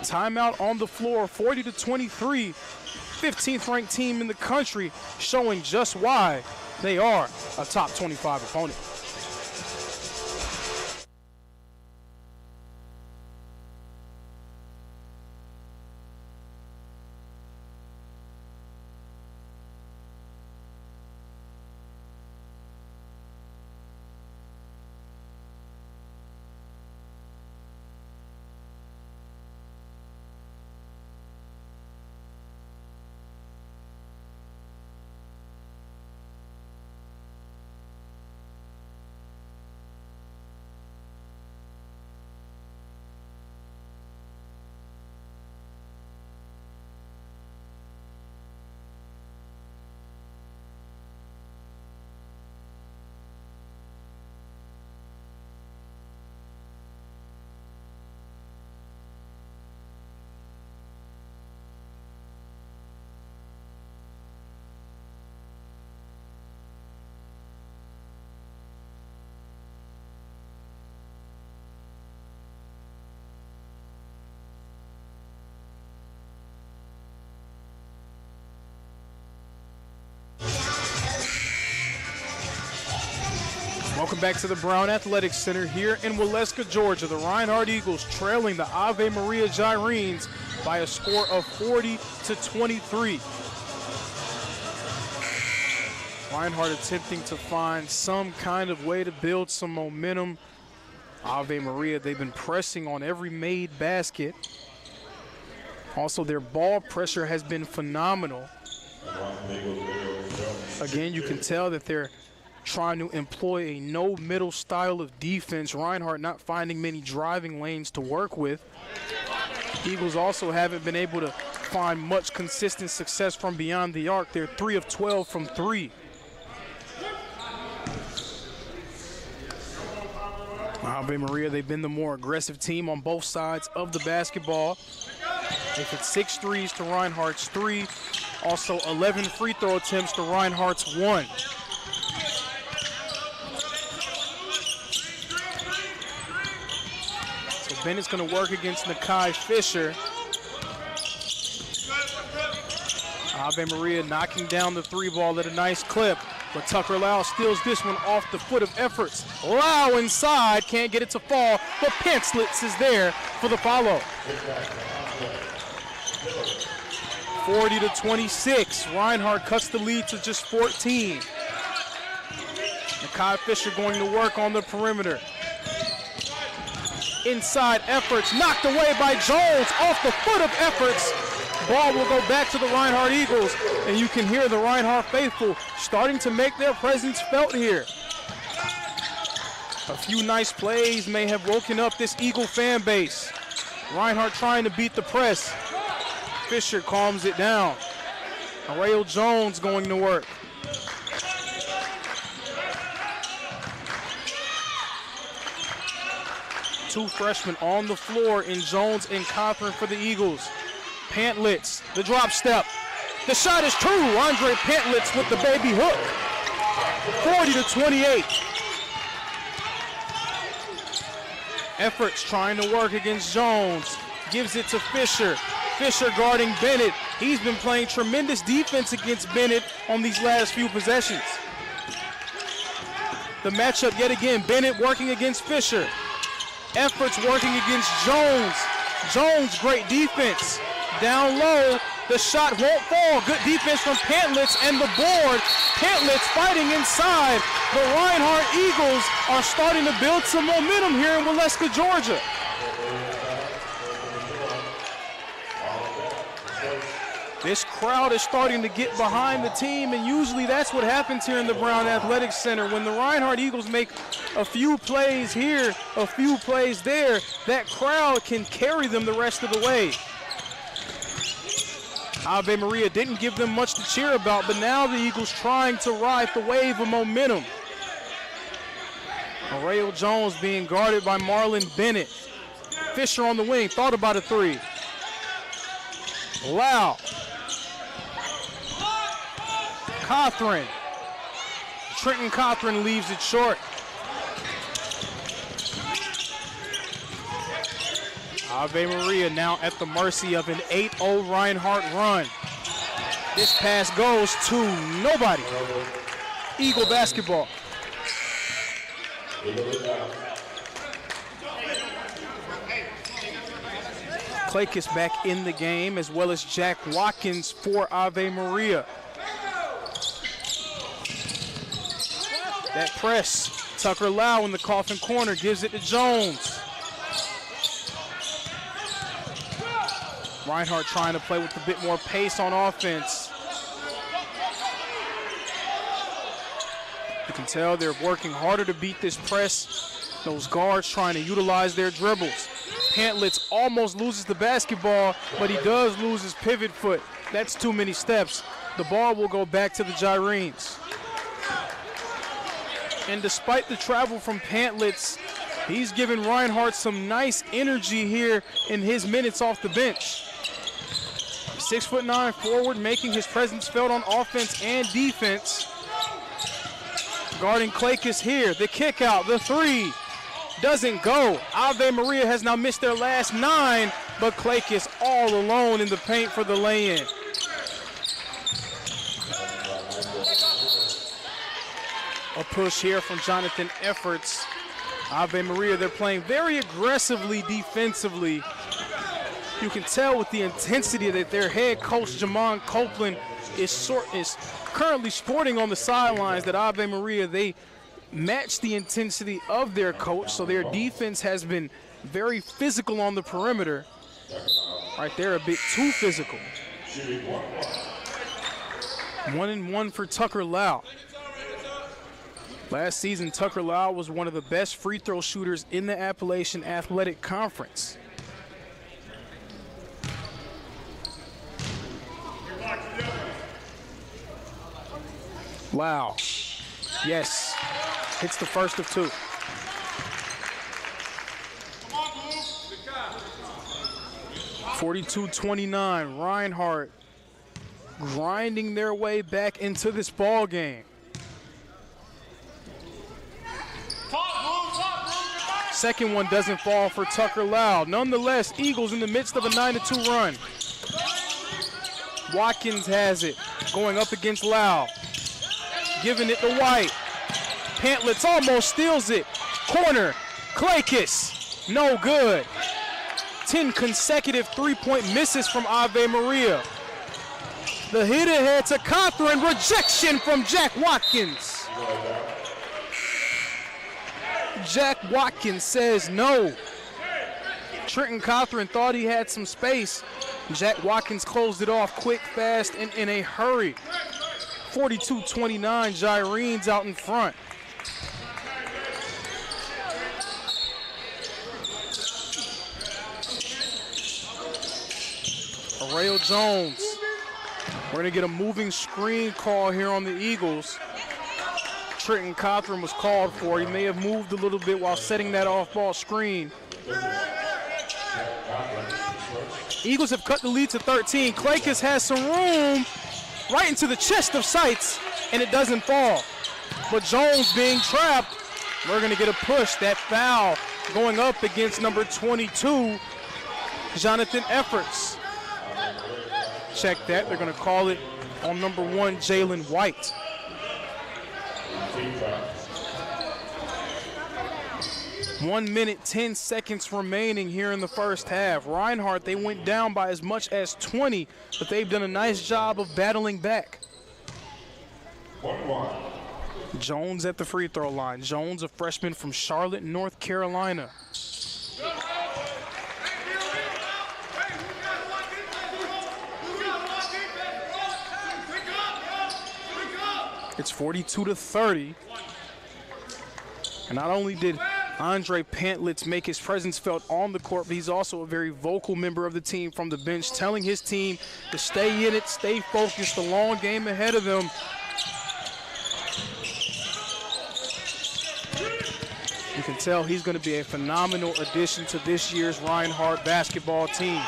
Speaker 3: Timeout on the floor, 40-23. 15th ranked team in the country, showing just why they are a top 25 opponent. Welcome back to the Brown Athletics Center here in Waleska, Georgia. The Reinhardt Eagles trailing the Ave Maria Gyrenes by a score of 40-23. Reinhardt attempting to find some kind of way to build some momentum. Ave Maria, they've been pressing on every made basket. Also, their ball pressure has been phenomenal. Again, you can tell that they're trying to employ a no-middle style of defense. Reinhardt not finding many driving lanes to work with. Eagles also haven't been able to find much consistent success from beyond the arc. They're 3 of 12 from 3. Ave Maria, they've been the more aggressive team on both sides of the basketball. They've hit 6 threes to Reinhardt's 3. Also 11 free throw attempts to Reinhardt's 1. So Bennett's going to work against Nakai Fisher. Ave Maria knocking down the 3 ball at a nice clip. But Tucker Lau steals this one off the foot of Efforts. Lau inside, can't get it to fall, but Penslitz is there for the follow. 40-26. Reinhardt cuts the lead to just 14. Nakai Fisher going to work on the perimeter. Inside Efforts, knocked away by Jones off the foot of Efforts. Ball will go back to the Reinhardt Eagles, and you can hear the Reinhardt faithful starting to make their presence felt here. A few nice plays may have woken up this Eagle fan base. Reinhardt trying to beat the press. Fisher calms it down. Arreo Jones going to work. Two freshmen on the floor in Jones and Cothran for the Eagles. Pantlitz, the drop step. The shot is true. Andre Pantlitz with the baby hook. 40-28. Efforts trying to work against Jones. Gives it to Fisher. Fisher guarding Bennett. He's been playing tremendous defense against Bennett on these last few possessions. The matchup yet again. Bennett working against Fisher. Efforts working against Jones. Jones, great defense. Down low, the shot won't fall. Good defense from Pantlitz and the board. Pantlitz fighting inside. The Reinhardt Eagles are starting to build some momentum here in Waleska, Georgia. This crowd is starting to get behind the team, and usually that's what happens here in the Brown Athletics Center. When the Reinhardt Eagles make a few plays here, a few plays there, that crowd can carry them the rest of the way. Ave Maria didn't give them much to cheer about, but now the Eagles trying to ride the wave of momentum. Arreo Jones being guarded by Marlon Bennett. Fisher on the wing, thought about a 3. Lau. Cothran. Trenton Cothran leaves it short. Ave Maria now at the mercy of an 8-0 Reinhardt run. This pass goes to nobody. Eagle basketball. Klakis back in the game, as well as Jack Watkins for Ave Maria. That press, Tucker Lau in the coffin corner, gives it to Jones. Reinhardt trying to play with a bit more pace on offense. You can tell they're working harder to beat this press. Those guards trying to utilize their dribbles. Pantlitz almost loses the basketball, but he does lose his pivot foot. That's too many steps. The ball will go back to the Gyrenes. And despite the travel from Pantlitz, he's given Reinhardt some nice energy here in his minutes off the bench. 6'9" forward, making his presence felt on offense and defense. Guarding Klakis here, the kick out, the 3 doesn't go. Ave Maria has now missed their last 9, but Klakis all alone in the paint for the lay-in. A push here from Jonathan Efforts. Ave Maria, they're playing very aggressively defensively. You can tell with the intensity that their head coach, Jamon Copeland, is currently sporting on the sidelines, that Ave Maria, they match the intensity of their coach, so their defense has been very physical on the perimeter. Right there, a bit too physical. 1-1 for Tucker Lau. Last season, Tucker Lau was one of the best free throw shooters in the Appalachian Athletic Conference. Lau, yes, hits the first of two.
Speaker 2: Come on, Blue.
Speaker 3: 42-29, Reinhardt grinding their way back into this ball game. Second one doesn't fall for Tucker Lau. Nonetheless, Eagles in the midst of a 9-2 run. Watkins has it, going up against Lau. Giving it to White. Pantlitz almost steals it. Corner, Klakis, no good. 10 consecutive three-point misses from Ave Maria. The hit ahead to Cothran, rejection from Jack Watkins. Jack Watkins says no. Trenton Cothran thought he had some space. Jack Watkins closed it off quick, fast, and in a hurry. 42-29, Gyrene's out in front. Arreo Jones. We're gonna get a moving screen call here on the Eagles. Trenton Cothran was called for. He may have moved a little bit while setting that off-ball screen. Eagles have cut the lead to 13. Klakis has some room right into the chest of Sights, and it doesn't fall. But Jones being trapped, we're gonna get a push. That foul going up against number 22, Jonathan Efforts. Check that, they're gonna call it on number 1, Jalen White. One minute, 10 seconds remaining here in the first half. Reinhardt, they went down by as much as 20, but they've done a nice job of battling back.
Speaker 1: 1-1.
Speaker 3: Jones at the free throw line. Jones, a freshman from Charlotte, North Carolina. It's 42-30. And not only did Andre Pantlitz make his presence felt on the court, but he's also a very vocal member of the team from the bench, telling his team to stay in it, stay focused, the long game ahead of them. You can tell he's going to be a phenomenal addition to this year's Reinhardt basketball team.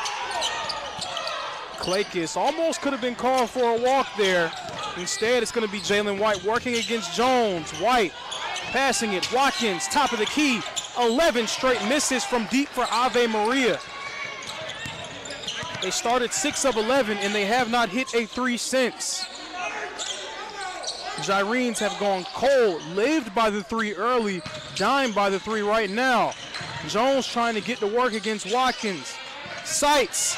Speaker 3: Klakis almost could have been called for a walk there. Instead, it's going to be Jalen White working against Jones. White passing it. Watkins, top of the key. 11 straight misses from deep for Ave Maria. They started 6 of 11, and they have not hit a 3 since. Gyrenes have gone cold, lived by the 3 early, dying by the 3 right now. Jones trying to get to work against Watkins. Sights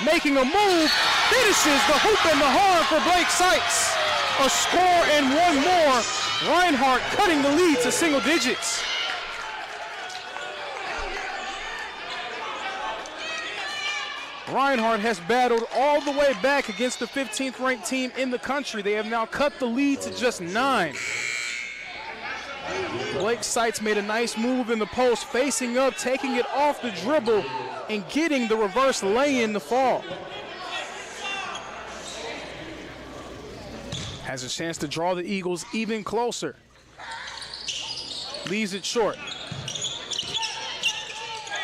Speaker 3: making a move, finishes the hoop and the horn for Blake Sights. A score and one more. Reinhardt cutting the lead to single digits. Reinhardt has battled all the way back against the 15th ranked team in the country. They have now cut the lead to just 9. Blake Sights made a nice move in the post, facing up, taking it off the dribble, and getting the reverse lay-in to fall. Has a chance to draw the Eagles even closer. Leaves it short.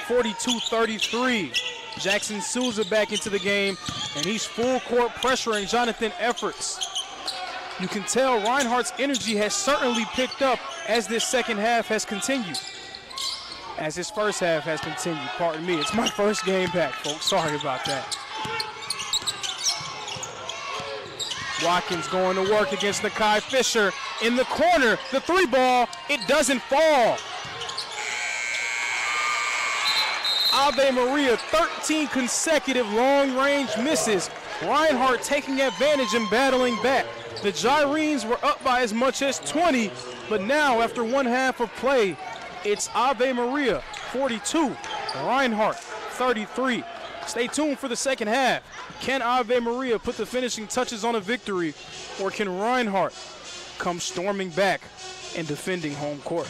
Speaker 3: 42-33. Jackson Souza back into the game, and he's full court pressuring Jonathan Efforts. You can tell Reinhardt's energy has certainly picked up as this second half has continued. As this first half has continued, pardon me. It's my first game back, folks. Sorry about that. Watkins going to work against Nakai Fisher in the corner. The 3 ball, it doesn't fall. Ave Maria, 13 consecutive long-range misses. Reinhardt taking advantage and battling back. The Gyrenes were up by as much as 20, but now after one half of play, it's Ave Maria 42, Reinhardt 33. Stay tuned for the second half. Can Ave Maria put the finishing touches on a victory, or can Reinhardt come storming back and defending home court?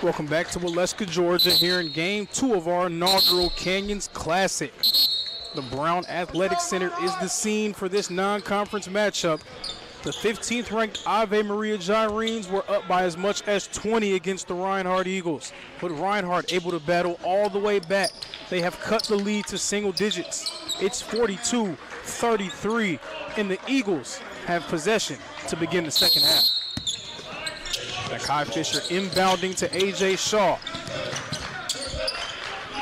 Speaker 3: Welcome back to Waleska, Georgia, here in Game 2 of our inaugural Canyons Classic. The Brown Athletic Center is the scene for this non-conference matchup. The 15th ranked Ave Maria Gyrenes were up by as much as 20 against the Reinhardt Eagles, but Reinhardt able to battle all the way back. They have cut the lead to single digits. It's 42-33, and the Eagles have possession to begin the second half. Kai Fisher inbounding to A.J. Shaw.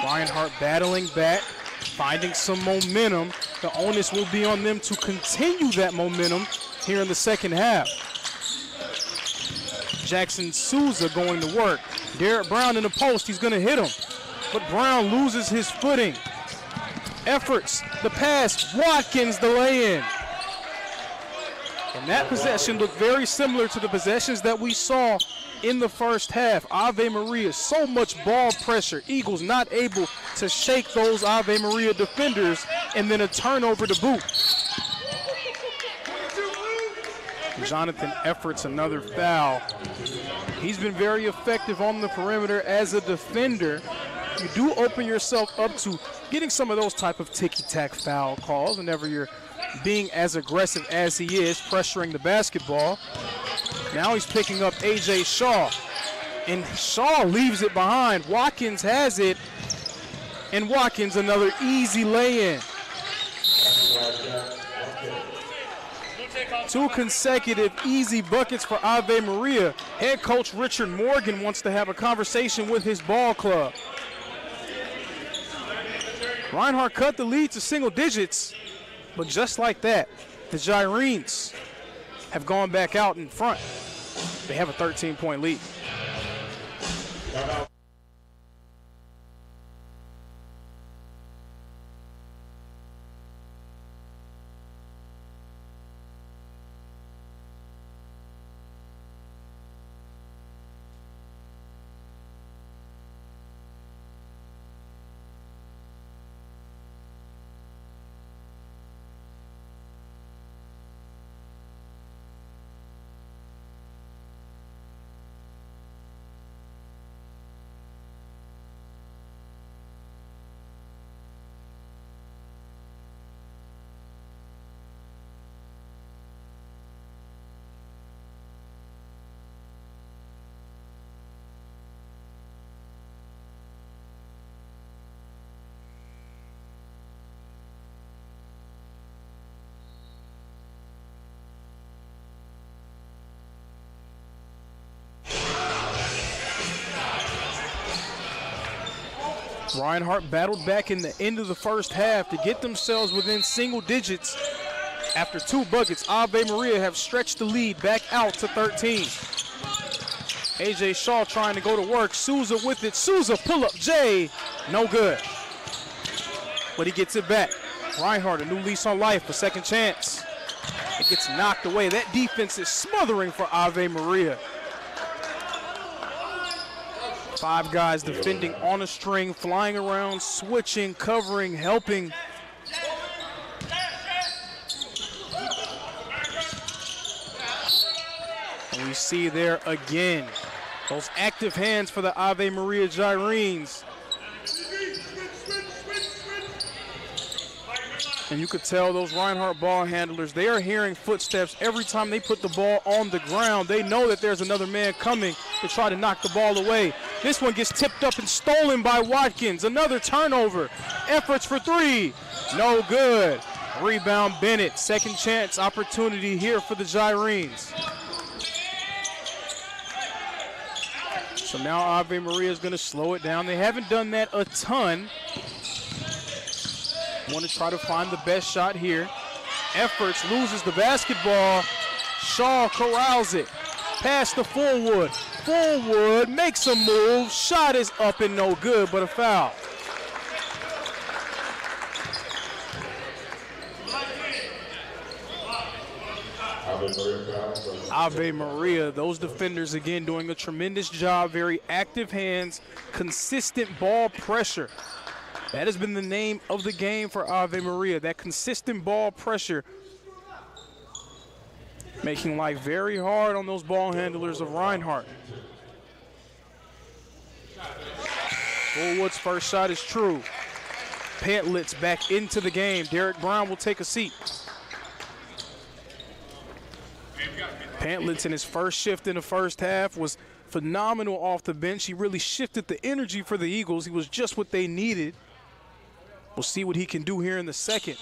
Speaker 3: Reinhardt battling back, finding some momentum. The onus will be on them to continue that momentum here in the second half. Jackson Souza going to work. Derek Brown in the post, he's going to hit him. But Brown loses his footing. Efforts, the pass, Watkins the lay-in. And that possession looked very similar to the possessions that we saw in the first half. Ave Maria, so much ball pressure. Eagles not able to shake those Ave Maria defenders, and then a turnover to boot. Jonathan Efforts, another foul. He's been very effective on the perimeter as a defender. You do open yourself up to getting some of those type of ticky-tack foul calls whenever you're being as aggressive as he is, pressuring the basketball. Now he's picking up A.J. Shaw, and Shaw leaves it behind. Watkins has it, and Watkins another easy lay-in. 2 consecutive easy buckets for Ave Maria. Head coach Richard Morgan wants to have a conversation with his ball club. Reinhardt cut the lead to single digits, but just like that, the Gyrenes have gone back out in front. They have a 13-point lead. Reinhardt battled back in the end of the first half to get themselves within single digits. After 2 buckets, Ave Maria have stretched the lead back out to 13. A.J. Shaw trying to go to work. Souza with it. Souza pull up J. No good. But he gets it back. Reinhardt, a new lease on life, a second chance. It gets knocked away. That defense is smothering for Ave Maria. 5 guys defending on a string, flying around, switching, covering, helping. And we see there again, those active hands for the Ave Maria Gyrenes. And you could tell those Reinhardt ball handlers, they are hearing footsteps every time they put the ball on the ground. They know that there's another man coming to try to knock the ball away. This one gets tipped up and stolen by Watkins. Another turnover. Efforts for 3. No good. Rebound Bennett. Second chance opportunity here for the Gyrenes. So now Ave Maria is going to slow it down. They haven't done that a ton. Want to try to find the best shot here. Efforts loses the basketball. Shaw corrals it. Pass to Fullwood. Fullwood makes a move. Shot is up and no good, but a foul. Ave Maria, those defenders again doing a tremendous job. Very active hands, consistent ball pressure. That has been the name of the game for Ave Maria, that consistent ball pressure, making life very hard on those ball handlers of Reinhardt. Fullwood's first shot is true. Pantlitz back into the game. Derek Brown will take a seat. Pantlitz in his first shift in the first half was phenomenal off the bench. He really shifted the energy for the Eagles. He was just what they needed. We'll see what he can do here in the second.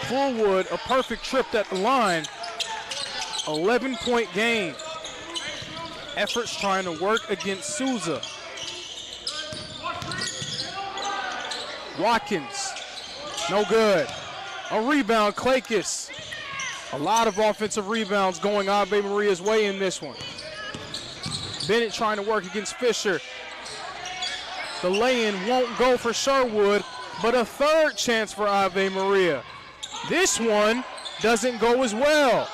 Speaker 3: Fullwood, a perfect trip at the line. 11-point game. Efforts trying to work against Souza. Watkins, no good. A rebound, Klakis. A lot of offensive rebounds going Ave Maria's way in this one. Bennett trying to work against Fisher. The lay-in won't go for Sherwood, but a third chance for Ave Maria. This one doesn't go as well.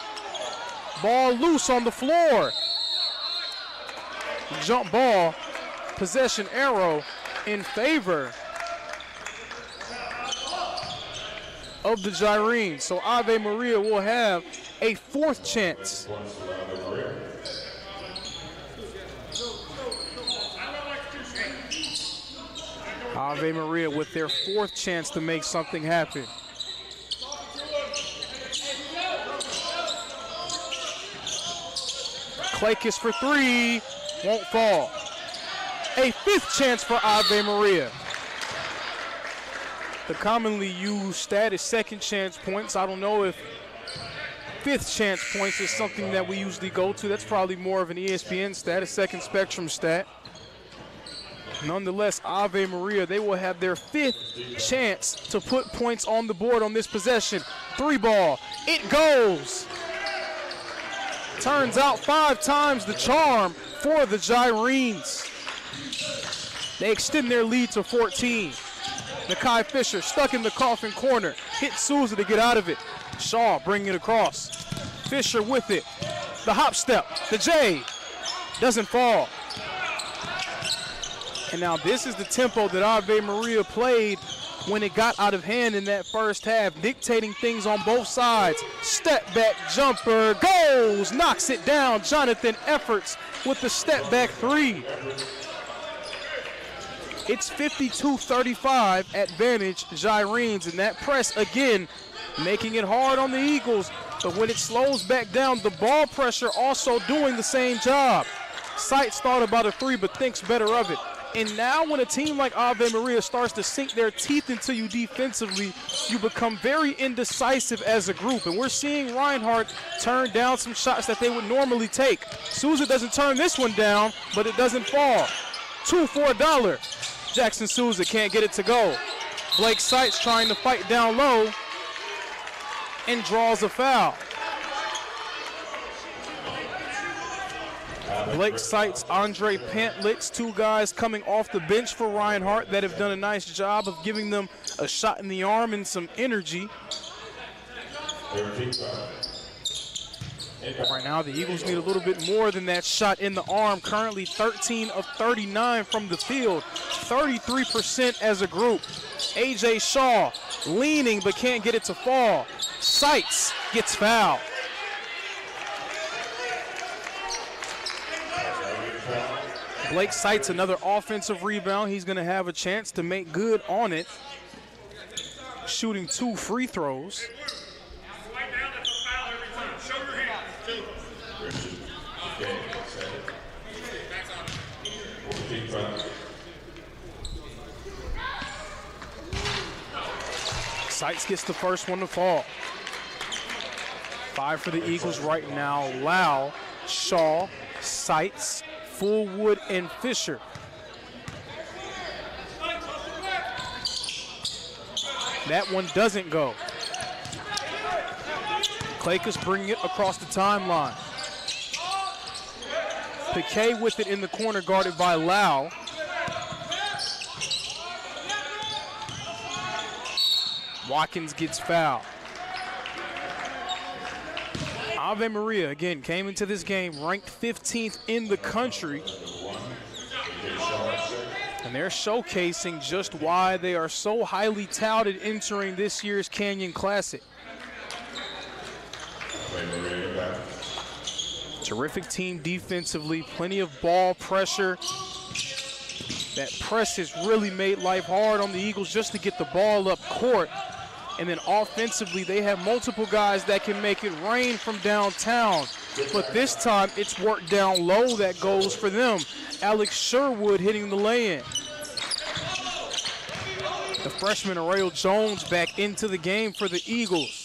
Speaker 3: Ball loose on the floor. Jump ball, possession arrow in favor of the Gyrenes. So Ave Maria will have a fourth chance. Ave Maria with their fourth chance to make something happen. Klakis for three, won't fall. A fifth chance for Ave Maria. The commonly used stat is second chance points. I don't know if fifth chance points is something that we usually go to. That's probably more of an ESPN stat, a second spectrum stat. Nonetheless, Ave Maria, they will have their fifth chance to put points on the board on this possession. Three ball, it goes. Turns out 5 times the charm for the Gyrenes. They extend their lead to 14. Nakai Fisher stuck in the coffin corner. Hit Souza to get out of it. Shaw bringing it across. Fisher with it. The hop step. The J doesn't fall. And now this is the tempo that Ave Maria played when it got out of hand in that first half, dictating things on both sides. Step back jumper goes, knocks it down. Jonathan Efforts with the step back three. It's 52-35 advantage Gyrenes, and that press again making it hard on the Eagles. But when it slows back down, the ball pressure also doing the same job. Seitz thought about a three but thinks better of it. And now when a team like Ave Maria starts to sink their teeth into you defensively, you become very indecisive as a group. And we're seeing Reinhardt turn down some shots that they would normally take. Souza doesn't turn this one down, but it doesn't fall. 2 for $1. Jackson Souza can't get it to go. Blake Seitz trying to fight down low and draws a foul. Blake Seitz, Andre Pantlitz, 2 guys coming off the bench for Reinhardt that have done a nice job of giving them a shot in the arm and some energy. Right now, the Eagles need a little bit more than that shot in the arm. Currently 13 of 39 from the field, 33% as a group. A.J. Shaw leaning but can't get it to fall. Seitz gets fouled. Blake Seitz, another offensive rebound. He's going to have a chance to make good on it. Shooting 2 free throws. Seitz gets the first one to fall. 5 for the Eagles right now. Lau, Shaw, Seitz, Fullwood, and Fisher. That one doesn't go. Klakis bringing it across the timeline. Piquet with it in the corner, guarded by Lau. Watkins gets fouled. Ave Maria, again, came into this game ranked 15th in the country. And they're showcasing just why they are so highly touted entering this year's Canyon Classic. Terrific team defensively, plenty of ball pressure. That press has really made life hard on the Eagles just to get the ball up court. And then offensively, they have multiple guys that can make it rain from downtown. But this time, it's worked down low that goes for them. Alex Sherwood hitting the lay-in. The freshman, Arrael Jones, back into the game for the Eagles.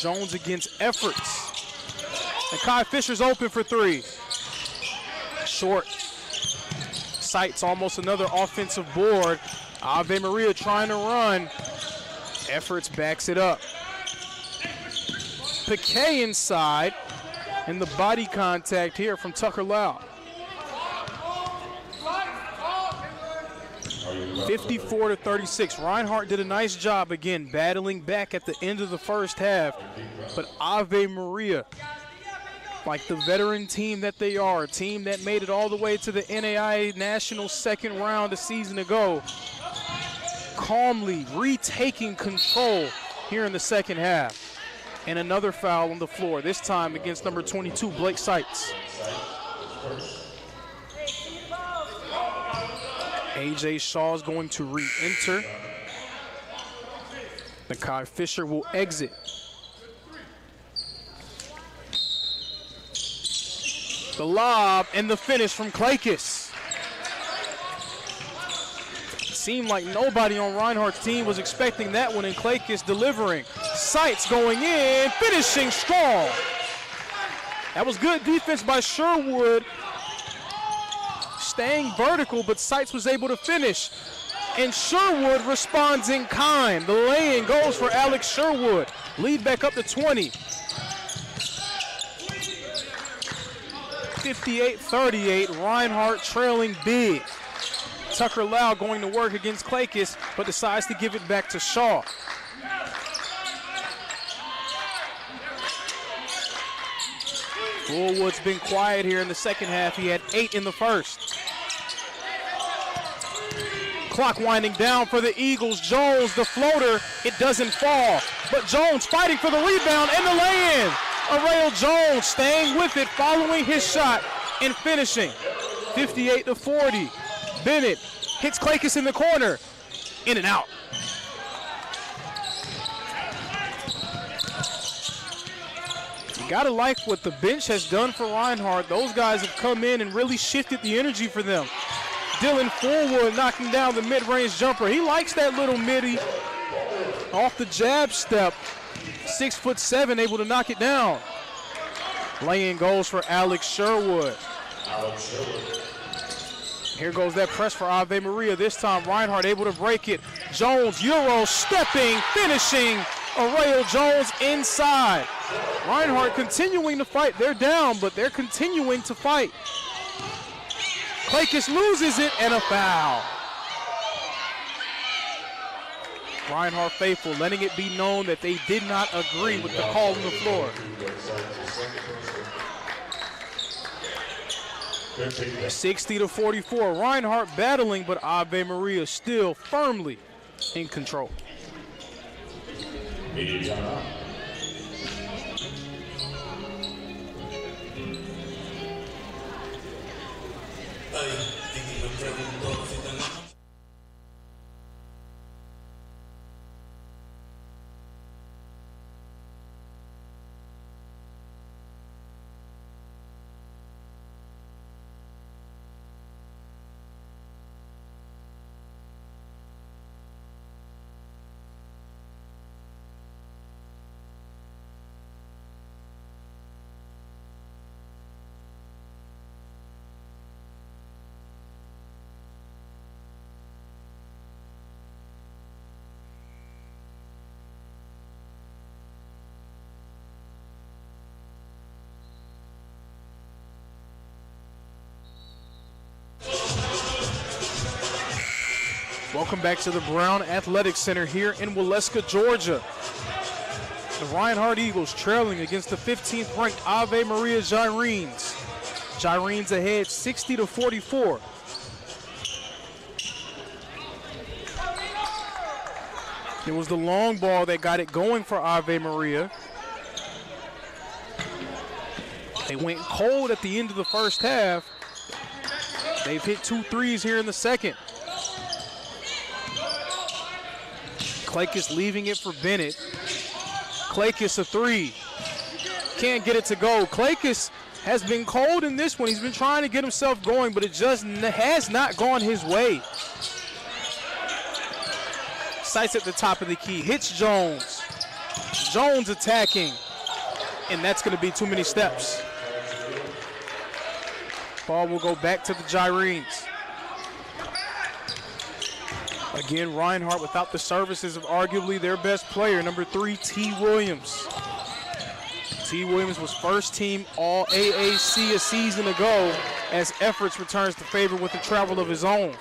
Speaker 3: Jones against Efforts. And Kai Fisher's open for three. Short. Sights almost another offensive board. Ave Maria trying to run. Efforts backs it up. Piquet inside. And the body contact here from Tucker Lau. 54-36. Reinhardt did a nice job again battling back at the end of the first half. But Ave Maria, like the veteran team that they are, a team that made it all the way to the NAIA National second round a season ago, calmly retaking control here in the second half. And another foul on the floor, this time against number 22, Blake Sights. A.J. Shaw is going to re-enter. Nakai Fisher will exit. The lob and the finish from Klakis. It seemed like nobody on Reinhardt's team was expecting that one, and Klakis delivering. Sights going in, finishing strong. That was good defense by Sherwood, staying vertical, but Sights was able to finish. And Sherwood responds in kind. The lay-in goes for Alex Sherwood. Lead back up to 20. 58-38, Reinhardt trailing big. Tucker Lau going to work against Klakis, but decides to give it back to Shaw. Fullwood's been quiet here in the second half. He had 8 in the first. Clock winding down for the Eagles. Jones, the floater, it doesn't fall. But Jones fighting for the rebound and the lay-in. Arrael Jones staying with it, following his shot and finishing. 58-40. Bennett hits Klakis in the corner. In and out. You gotta like what the bench has done for Reinhardt. Those guys have come in and really shifted the energy for them. Dylan Fullwood knocking down the mid-range jumper. He likes that little midi off the jab step. 6'7", able to knock it down. Lay-in goes for Alex Sherwood. Here goes that press for Ave Maria. This time Reinhardt able to break it. Jones, Euro, stepping, finishing. Arrael Jones inside. Reinhardt continuing to fight. They're down, but they're continuing to fight. Klakis loses it, and a foul. Reinhardt faithful, letting it be known that they did not agree with the call on the floor. 60-44, Reinhardt battling, but Ave Maria still firmly in control. Welcome back to the Brown Athletic Center here in Waleska, Georgia. The Reinhardt Eagles trailing against the 15th ranked Ave Maria Gyrenes. Gyrenes ahead 60-44. It was the long ball that got it going for Ave Maria. They went cold at the end of the first half, They've hit 2 threes here in the second. Clakus leaving it for Bennett. Clakus a 3. Can't get it to go. Clakus has been cold in this one. He's been trying to get himself going, but it just has not gone his way. Sights at the top of the key. Hits Jones. Jones attacking. And that's going to be too many steps. Ball will go back to the Gyrenes. Again, Reinhardt without the services of arguably their best player, number 3, T. Williams. T. Williams was first team All-AAC a season ago as Efforts returns to favor with a travel of his own.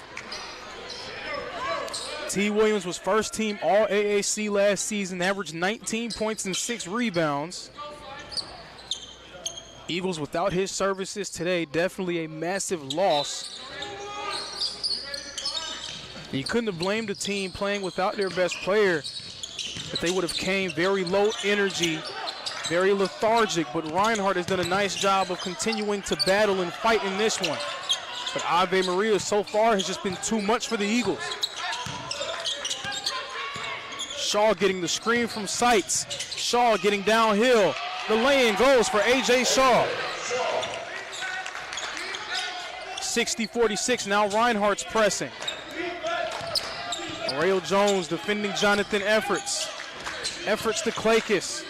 Speaker 3: T. Williams was first team All-AAC last season, averaged 19 points and 6 rebounds. Eagles without his services today, definitely a massive loss. You couldn't have blamed the team playing without their best player if they would have came very low energy, very lethargic, but Reinhardt has done a nice job of continuing to battle and fight in this one. But Ave Maria so far has just been too much for the Eagles. Shaw getting the screen from Sights. Shaw getting downhill. The lay-in goes for A.J. Shaw. 60-46, now Reinhardt's pressing. Rail Jones defending Jonathan Efforts. Efforts to Clakus.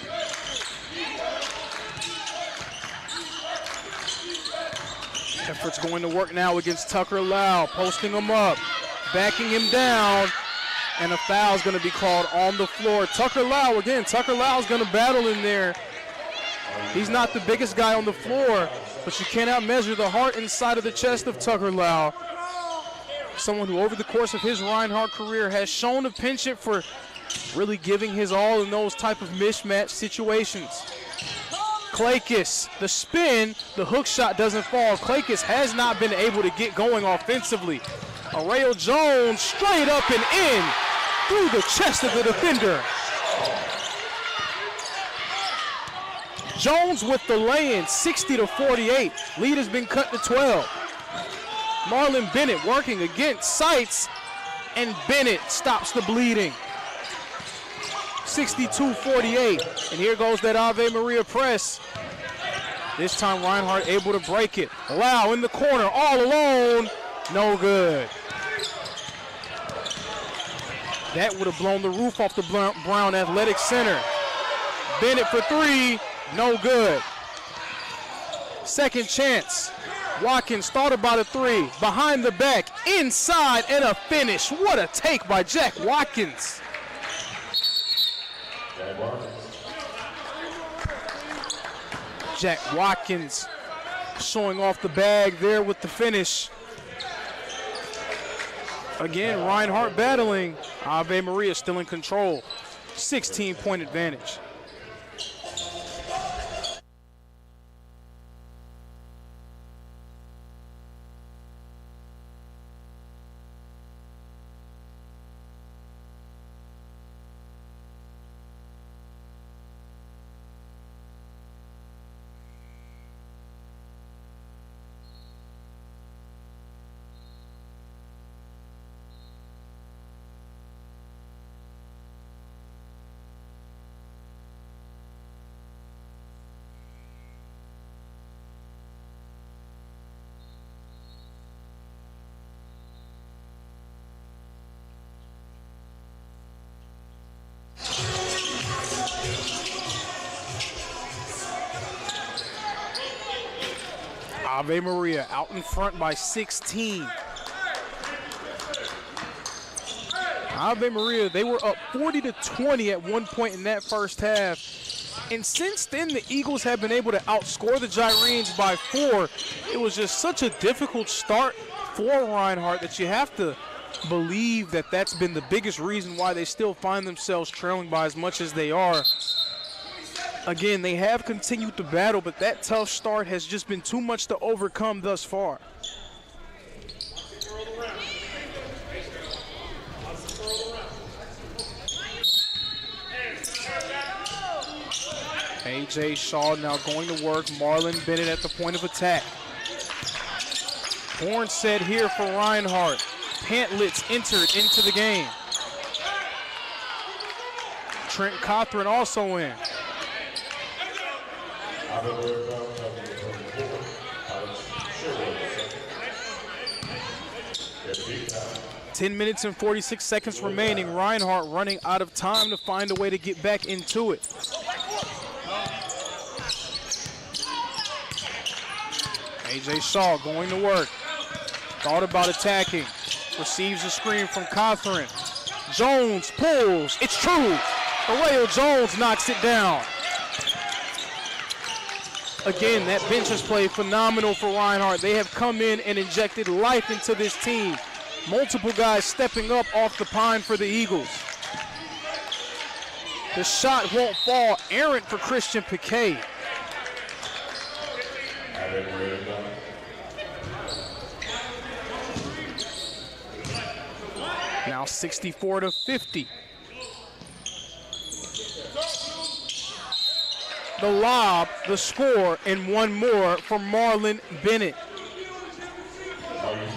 Speaker 3: Efforts going to work now against Tucker Lau, posting him up, backing him down, and a foul's going to be called on the floor. Tucker Lau, again, Tucker Lau's going to battle in there. He's not the biggest guy on the floor, but you cannot measure the heart inside of the chest of Tucker Lau. Someone who over the course of his Reinhardt career has shown a penchant for really giving his all in those type of mismatch situations. Clakus, the spin, the hook shot doesn't fall. Clakus has not been able to get going offensively. Rail Jones straight up and in through the chest of the defender. Jones with the lay-in, 60-48. Lead has been cut to 12. Marlon Bennett working against Sights, and Bennett stops the bleeding. 62-48, and here goes that Ave Maria press. This time Reinhardt able to break it. Lau in the corner, all alone, no good. That would have blown the roof off the Brown Athletic Center. Bennett for 3, no good. Second chance. Watkins thought about a 3, behind the back, inside, and a finish. What a take by Jack Watkins. Jack Watkins showing off the bag there with the finish. Again, Reinhardt battling. Ave Maria still in control. 16-point advantage. Ave Maria out in front by 16. Ave Maria, they were up 40-20 at one point in that first half. And since then, the Eagles have been able to outscore the Gyrenes by 4. It was just such a difficult start for Reinhardt that you have to believe that that's been the biggest reason why they still find themselves trailing by as much as they are. Again, they have continued to battle, but that tough start has just been too much to overcome thus far. A.J. Shaw now going to work. Marlon Bennett at the point of attack. Horn set here for Reinhardt. Pantlitz entered into the game. Trent Cothran also in. 10 minutes and 46 seconds remaining. Reinhardt running out of time to find a way to get back into it. A.J. Shaw going to work. Thought about attacking. Receives a screen from Cothran. Jones pulls. It's true. Arreo Jones knocks it down. Again, that bench has played phenomenal for Reinhardt. They have come in and injected life into this team. Multiple guys stepping up off the pine for the Eagles. The shot won't fall. Errant for Christian Piquet. Now 64-50. The lob, the score, and one more for Marlon Bennett.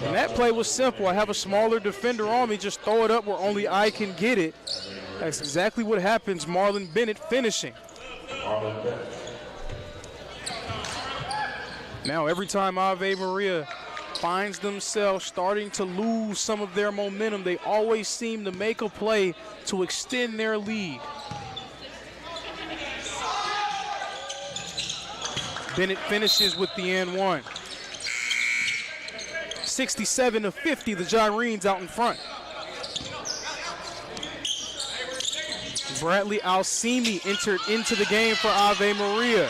Speaker 3: And that play was simple. I have a smaller defender on me, just throw it up where only I can get it. That's exactly what happens. Marlon Bennett finishing. Now every time Ave Maria finds themselves starting to lose some of their momentum, they always seem to make a play to extend their lead. Bennett finishes with the and one. 67-50, the Gyrenes out in front. Bradley Alcimi entered into the game for Ave Maria.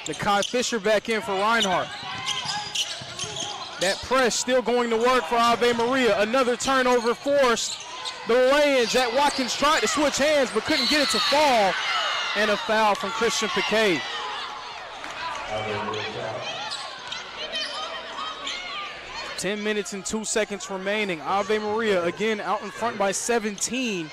Speaker 3: Nakai Fisher back in for Reinhardt. That press still going to work for Ave Maria. Another turnover forced. The lay-in, Jack Watkins tried to switch hands but couldn't get it to fall. And a foul from Christian Piquet. 10 minutes and 2 seconds remaining. Ave Maria again out in front by 17.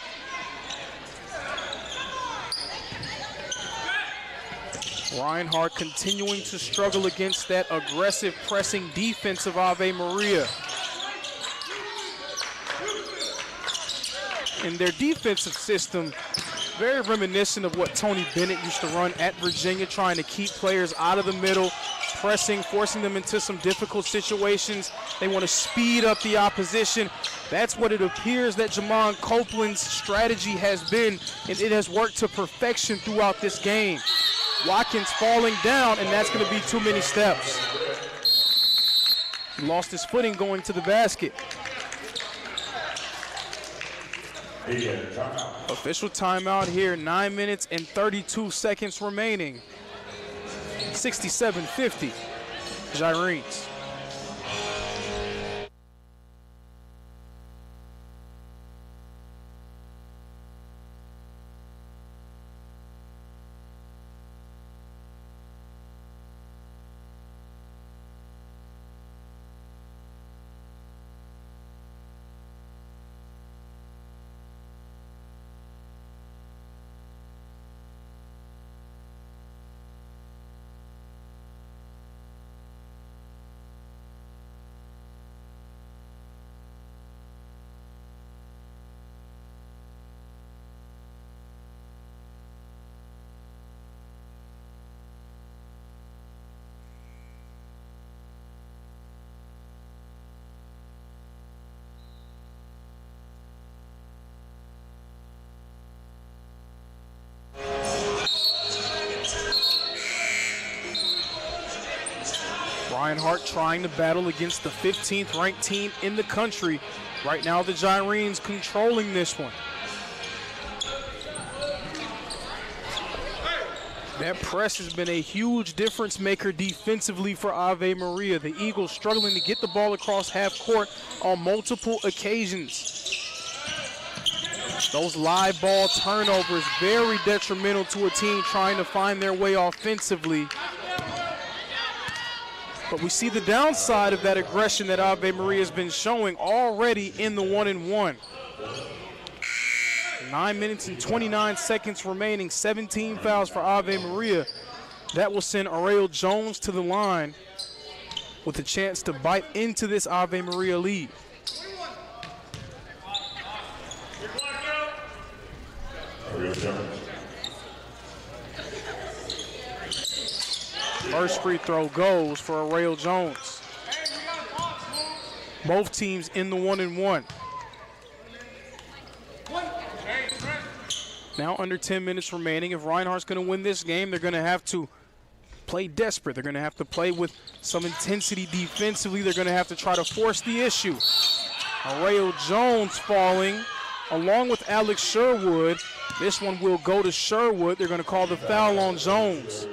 Speaker 3: Reinhardt continuing to struggle against that aggressive pressing defense of Ave Maria. And their defensive system, very reminiscent of what Tony Bennett used to run at Virginia, trying to keep players out of the middle, pressing, forcing them into some difficult situations. They want to speed up the opposition. That's what it appears that Jamon Copeland's strategy has been, and it has worked to perfection throughout this game. Watkins falling down, and that's going to be too many steps. He lost his footing going to the basket. Official timeout here, 9 minutes and 32 seconds remaining. 67-50, Gyrenes. Reinhardt trying to battle against the 15th ranked team in the country. Right now the Gyrenes controlling this one. That press has been a huge difference maker defensively for Ave Maria. The Eagles struggling to get the ball across half court on multiple occasions. Those live ball turnovers very detrimental to a team trying to find their way offensively. But we see the downside of that aggression that Ave Maria has been showing already in the 1-and-1. 9 minutes and 29 seconds remaining, 17 fouls for Ave Maria. That will send Arreo Jones to the line. with a chance to bite into this Ave Maria lead. First free throw goes for Arrayo Jones. Both teams in the 1-and-1. Now under 10 minutes remaining. If Reinhardt's going to win this game, they're going to have to play desperate. They're going to have to play with some intensity defensively. They're going to have to try to force the issue. Arrayo Jones falling along with Alex Sherwood. This one will go to Sherwood. They're going to call the foul on Jones.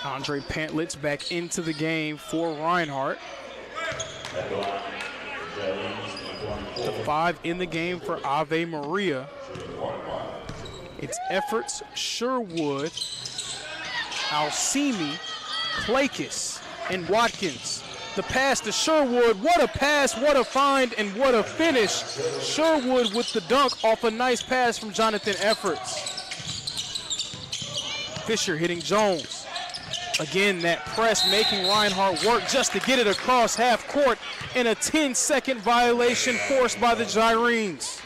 Speaker 3: Andre Pantlitz back into the game for Reinhardt. The 5 in the game for Ave Maria. It's Efforts, Sherwood, Alcimi, Klakis, and Watkins. The pass to Sherwood. What a pass, what a find, and what a finish. Sherwood with the dunk off a nice pass from Jonathan Efforts. Fisher hitting Jones. Again, that press making Reinhardt work just to get it across half court, and a 10-second violation forced by the Gyrenes.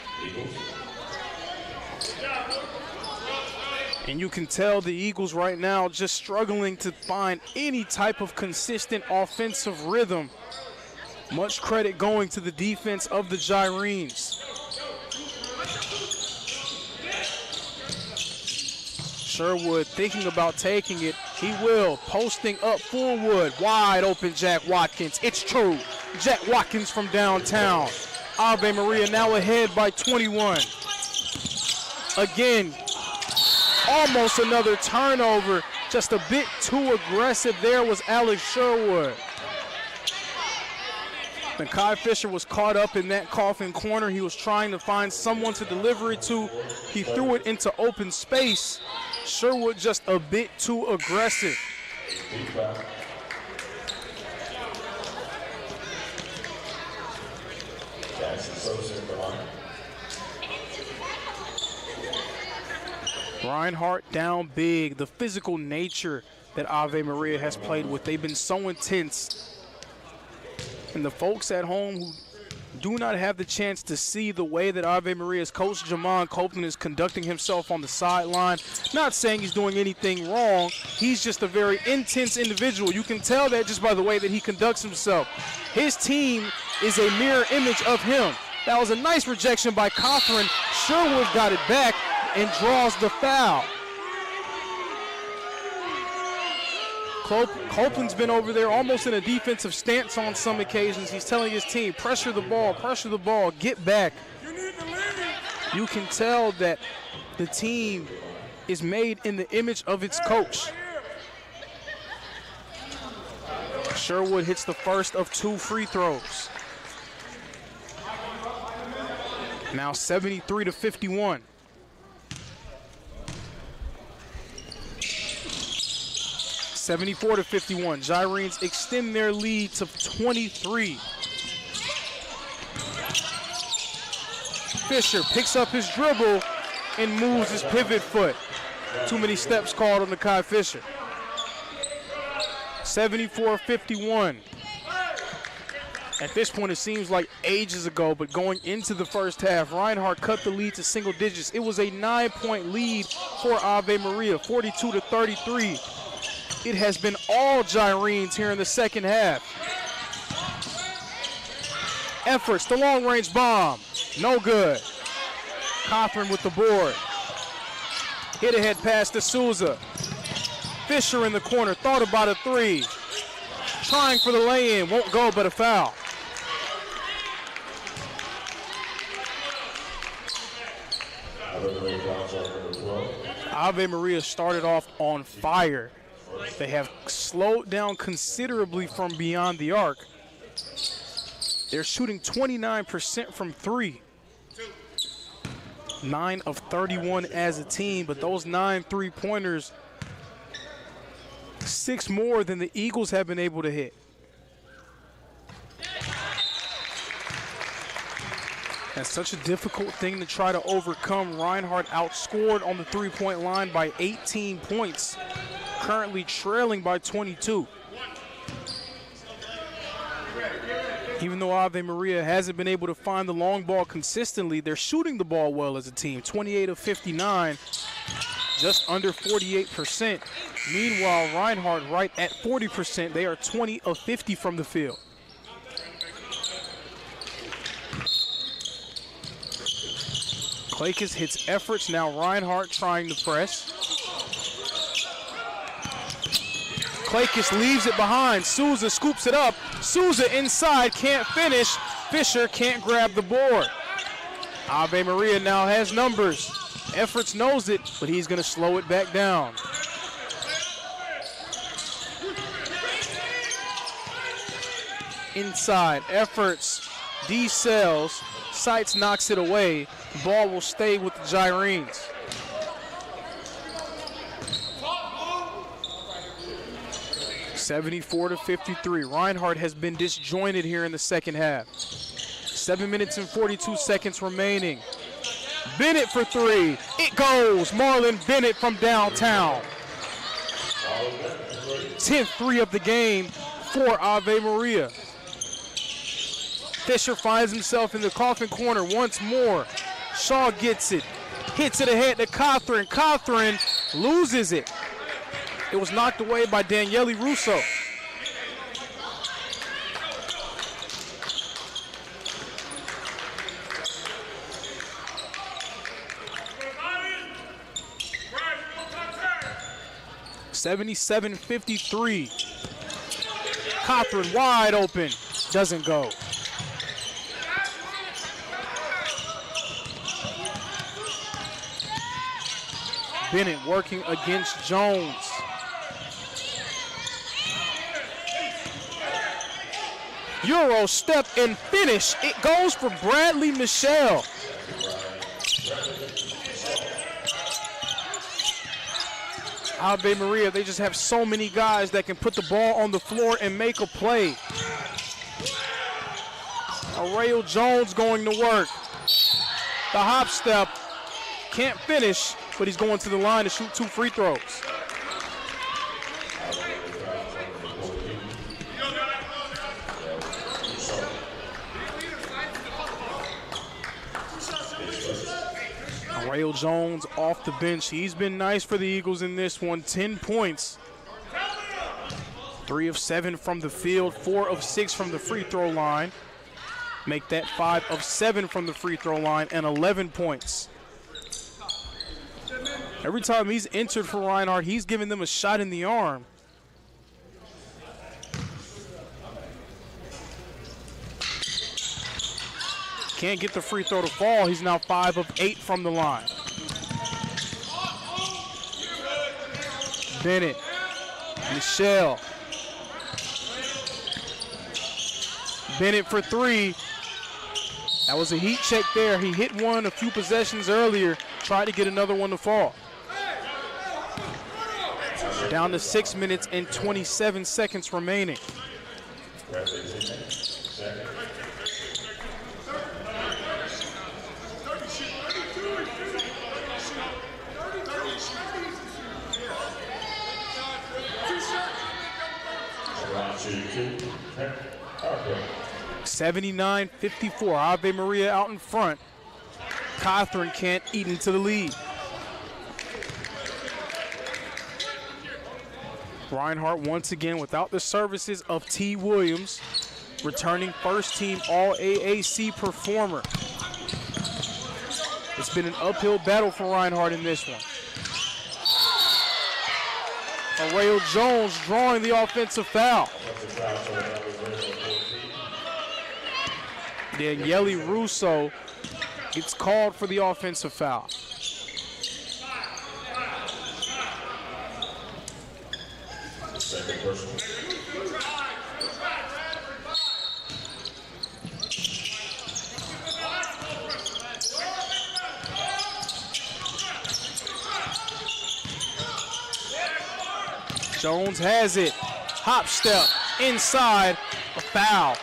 Speaker 3: And you can tell the Eagles right now just struggling to find any type of consistent offensive rhythm. Much credit going to the defense of the Gyrenes. Sherwood thinking about taking it. He will. Posting up forward. Wide open Jack Watkins. It's true. Jack Watkins from downtown. Ave Maria now ahead by 21. Again, almost another turnover. Just a bit too aggressive there was Alex Sherwood. Nakai Fisher was caught up in that coffin corner. He was trying to find someone to deliver it to. He threw it into open space. Sherwood just a bit too aggressive. Reinhardt down big. The physical nature that Ave Maria has played with, they've been so intense. And the folks at home who do not have the chance to see the way that Ave Maria's coach Jamon Copeland is conducting himself on the sideline. Not saying he's doing anything wrong. He's just a very intense individual. You can tell that just by the way that he conducts himself. His team is a mirror image of him. That was a nice rejection by Cochran. Sherwood got it back and draws the foul. Copeland's been over there almost in a defensive stance on some occasions. He's telling his team, pressure the ball, get back. You can tell that the team is made in the image of its coach. Sherwood hits the first of 2 free throws. Now 73-51. 74-51. Gyrenes extend their lead to 23. Fisher picks up his dribble and moves his pivot foot. Too many steps called on Nakai Fisher. 74-51. At this point, it seems like ages ago, but going into the first half, Reinhardt cut the lead to single digits. It was a 9-point lead for Ave Maria, 42-33. It has been all Gyrenes here in the second half. Efforts, the long-range bomb, no good. Cochran with the board. Hit ahead pass to Souza. Fisher in the corner, thought about a 3. Trying for the lay-in, won't go, but a foul. Ave Maria started off on fire. They have slowed down considerably from beyond the arc. They're shooting 29% from 3. 9 of 31 as a team, but those 9 3-pointers, 6 more than the Eagles have been able to hit. That's such a difficult thing to try to overcome. Reinhardt outscored on the three-point line by 18 points, currently trailing by 22. Even though Ave Maria hasn't been able to find the long ball consistently, they're shooting the ball well as a team. 28 of 59, just under 48%. Meanwhile, Reinhardt right at 40%. They are 20 of 50 from the field. Klakis hits efforts. Now Reinhardt trying to press. Klakis leaves it behind. Souza scoops it up. Souza inside, can't finish. Fisher can't grab the board. Ave Maria now has numbers. Efforts knows it, but he's going to slow it back down. Inside, Efforts, D-Cells, Sights knocks it away. The ball will stay with the Gyrenes. (74-53). Reinhardt has been disjointed here in the second half. 7 minutes and 42 seconds remaining. Bennett for three. It goes. Marlon Bennett from downtown. 10th three of the game for Ave Maria. Fisher finds himself in the coffin corner once more. Shaw gets it. Hits it ahead to Cothran. Cothran loses it. It was knocked away by Daniele Russo. (77-53). Cothran wide open. Doesn't go. Bennett working against Jones. Euro step and finish. It goes for Bradley Michelle. Ave Maria, they just have so many guys that can put the ball on the floor and make a play. Aurelio Jones going to work. The hop step. Can't finish, but he's going to the line to shoot 2 free throws. Aurelio Jones off the bench. He's been nice for the Eagles in this one. 10 points. 3 of 7 from the field, 4 of 6 from the free throw line. Make that 5 of 7 from the free throw line and 11 points. Every time he's entered for Reinhardt, he's giving them a shot in the arm. Can't get the free throw to fall. He's now 5 of 8 from the line. Bennett, Michelle. Bennett for 3. That was a heat check there. He hit one a few possessions earlier, tried to get another one to fall. Down to 6 minutes and 27 seconds remaining. (79-54). Ave Maria out in front. Cothran can't eat into the lead. Reinhardt once again without the services of T. Williams, returning first team All-AAC performer. It's been an uphill battle for Reinhardt in this one. Aurelio Jones drawing the offensive foul. Daniele Russo gets called for the offensive foul.
Speaker 1: Second personal.
Speaker 3: Jones has it. Hop step inside. A foul.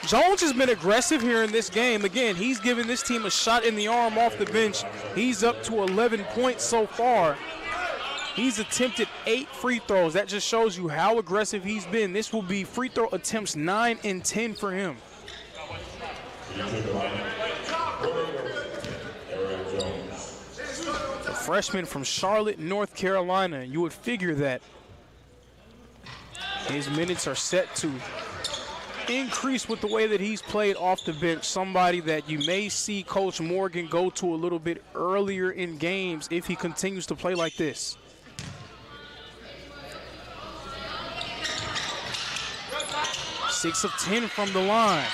Speaker 3: Jones has been aggressive here in this game. Again, he's given this team a shot in the arm off the bench. He's up to 11 points so far. He's attempted 8 free throws. That just shows you how aggressive he's been. This will be free throw attempts 9 and 10 for him. A freshman from Charlotte, North Carolina. You would figure that his minutes are set to increase with the way that he's played off the bench. Somebody that you may see Coach Morgan go to a little bit earlier in games if he continues to play like this. Six of 10 from the line.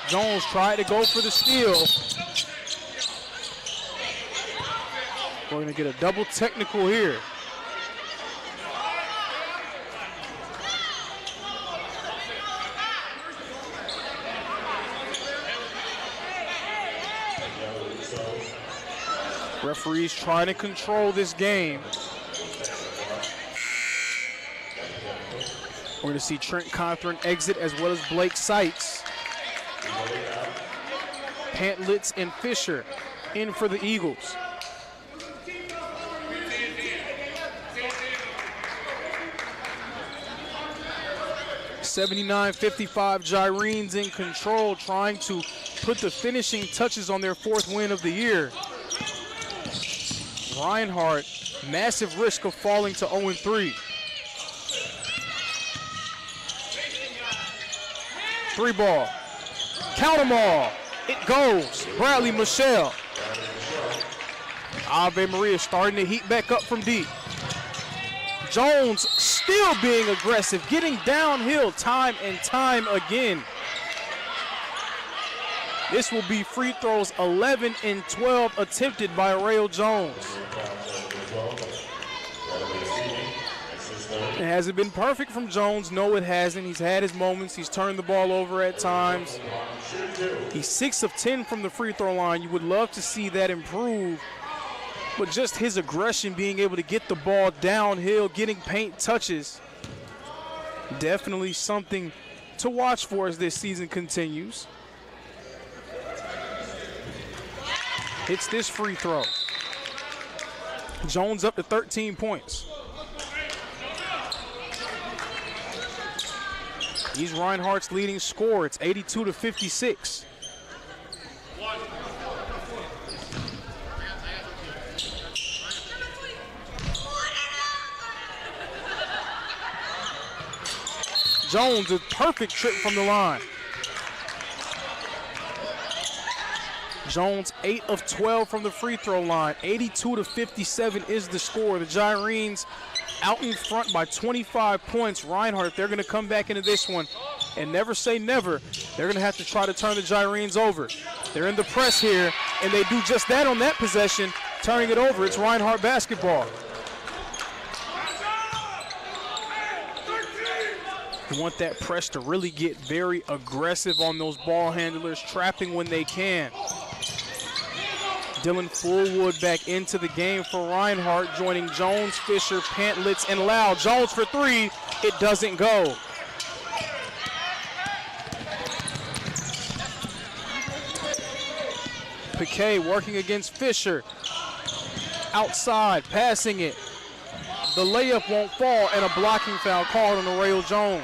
Speaker 3: Jones tried to go for the steal. We're going to get a double technical here. Referees trying to control this game. We're going to see Trent Cothran exit as well as Blake Sykes. Pantlitz and Fisher in for the Eagles. (79-55) Gyrenes in control, trying to put the finishing touches on their 4th win of the year. Reinhardt, massive risk of falling to 0-3. 3-ball. Count them all. It goes. Bradley Michelle. Ave Maria starting to heat back up from deep. Jones still being aggressive, getting downhill time and time again. This will be free throws 11 and 12 attempted by Rayo Jones. It hasn't been perfect from Jones. No, it hasn't. He's had his moments. He's turned the ball over at times. He's 6 of 10 from the free throw line. You would love to see that improve. But just his aggression, being able to get the ball downhill, getting paint touches, definitely something to watch for as this season continues. Hits this free throw. Jones up to 13 points. He's Reinhardt's leading scorer. It's 82-56. Jones, a perfect trip from the line. Jones 8 of 12 from the free throw line. 82-57 is the score. The Gyrenes out in front by 25 points. Reinhardt, they're going to come back into this one and never say never. They're going to have to try to turn the Gyrenes over. They're in the press here, and they do just that on that possession, turning it over. It's Reinhardt basketball. You want that press to really get very aggressive on those ball handlers, trapping when they can. Dylan Fullwood back into the game for Reinhardt, joining Jones, Fisher, Pantlitz, and Lau. Jones for 3. It doesn't go. Piquet working against Fisher. Outside, passing it. The layup won't fall, and a blocking foul called on Rayo Jones.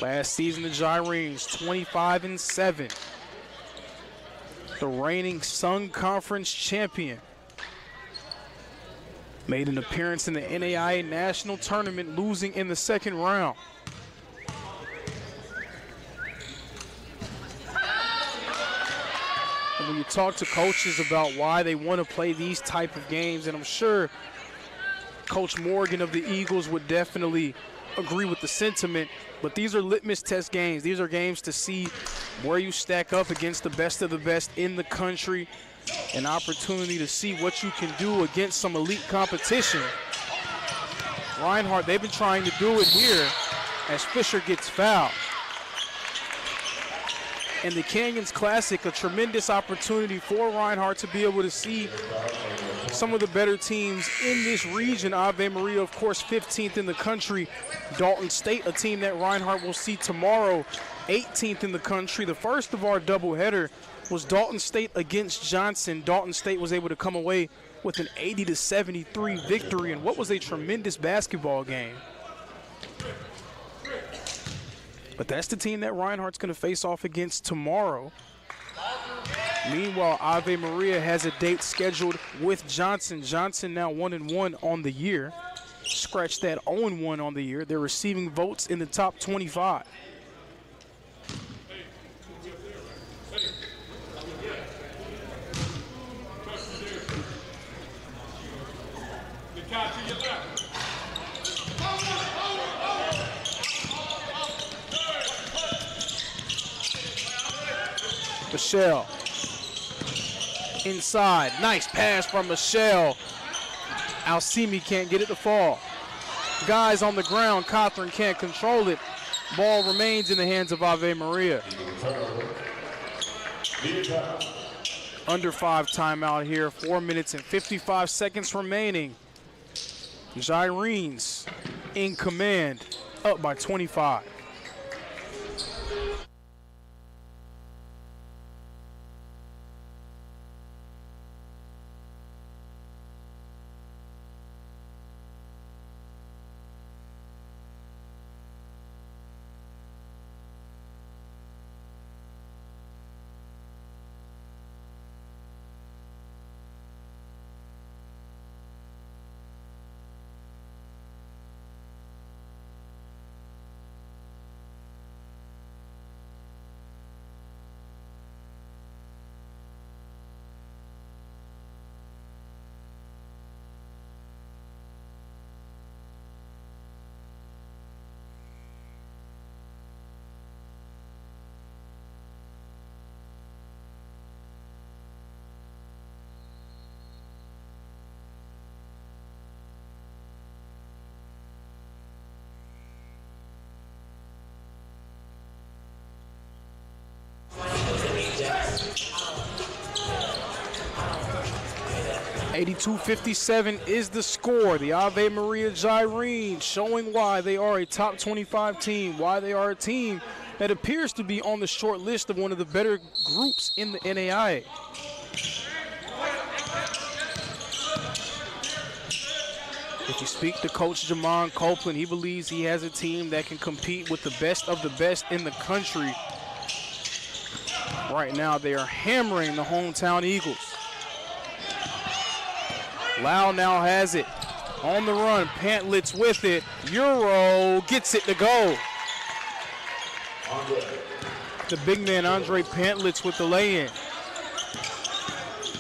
Speaker 3: Last season, the Gyrenes 25-7. The reigning Sun Conference champion. Made an appearance in the NAIA National Tournament, losing in the second round. And when you talk to coaches about why they want to play these type of games, and I'm sure Coach Morgan of the Eagles would definitely agree with the sentiment, but these are litmus test games. These are games to see where you stack up against the best of the best in the country, an opportunity to see what you can do against some elite competition. Reinhardt, they've been trying to do it here as Fisher gets fouled. and the Canyons Classic, a tremendous opportunity for Reinhardt to be able to see some of the better teams in this region. Ave Maria, of course, 15th in the country. Dalton State, a team that Reinhardt will see tomorrow, 18th in the country. The first of our doubleheader was Dalton State against Johnson. Dalton State was able to come away with an 80-73 victory in what was a tremendous basketball game. But that's the team that Reinhardt's going to face off against tomorrow. Meanwhile, Ave Maria has a date scheduled with Johnson. Johnson now 1-1 on the year. Scratch that, 0-1 on the year. They're receiving votes in the top 25. Michelle inside, nice pass from Michelle. Alcimi can't get it to fall. Guys on the ground, Cothran can't control it. Ball remains in the hands of Ave Maria. Under 5 timeout here, 4 minutes and 55 seconds remaining. Gyrenes in command, up by 25. .82-57 is the score. The Ave Maria Gyrenes showing why they are a top 25 team, why they are a team that appears to be on the short list of one of the better groups in the NAIA. If you speak to Coach Jamon Copeland, he believes he has a team that can compete with the best of the best in the country. Right now, they are hammering the hometown Eagles. Lau now has it. On the run, Pantlitz with it. Euro gets it to go. The big man, Andre Pantlitz, with the lay-in.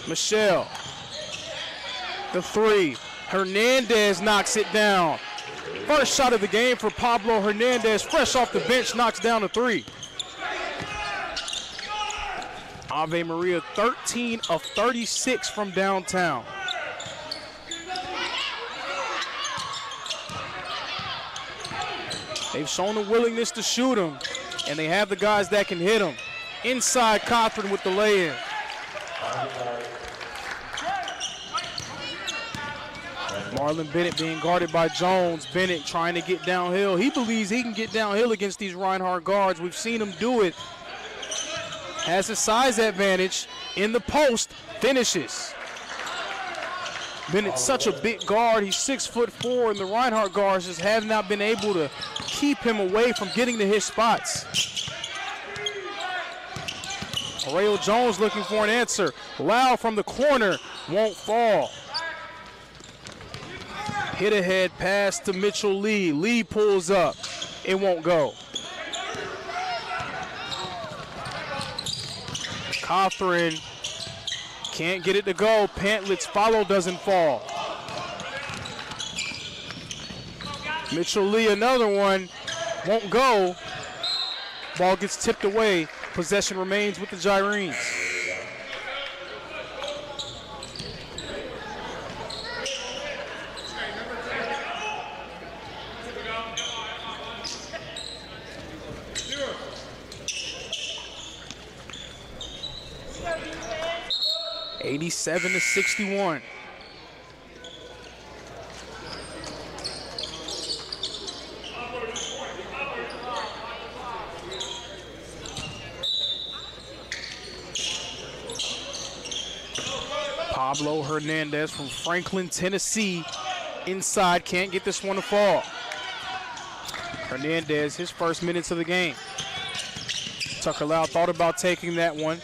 Speaker 3: Michelle. The three. Hernandez knocks it down. First shot of the game for Pablo Hernandez. Fresh off the bench, knocks down a three. Ave Maria 13 of 36 from downtown. They've shown a willingness to shoot him, and they have the guys that can hit him. Inside, Cothran with the lay-in. Marlon Bennett being guarded by Jones. Bennett trying to get downhill. He believes he can get downhill against these Reinhardt guards. We've seen him do it. Has a size advantage in the post, finishes. Bennett's such a big guard. He's 6'4", and the Reinhardt guards just have not been able to keep him away from getting to his spots. Aurelio Jones looking for an answer. Lau from the corner, won't fall. Hit ahead pass to Mitchell Lee. Lee pulls up. It won't go. Cothran can't get it to go. Pantlitz follow, doesn't fall. Mitchell Lee, another one, won't go. Ball gets tipped away. Possession remains with the Gyrenes. 87-61. Pablo Hernandez from Franklin, Tennessee. Inside, can't get this one to fall. Hernandez, his first minutes of the game. Tucker Lau thought about taking that one.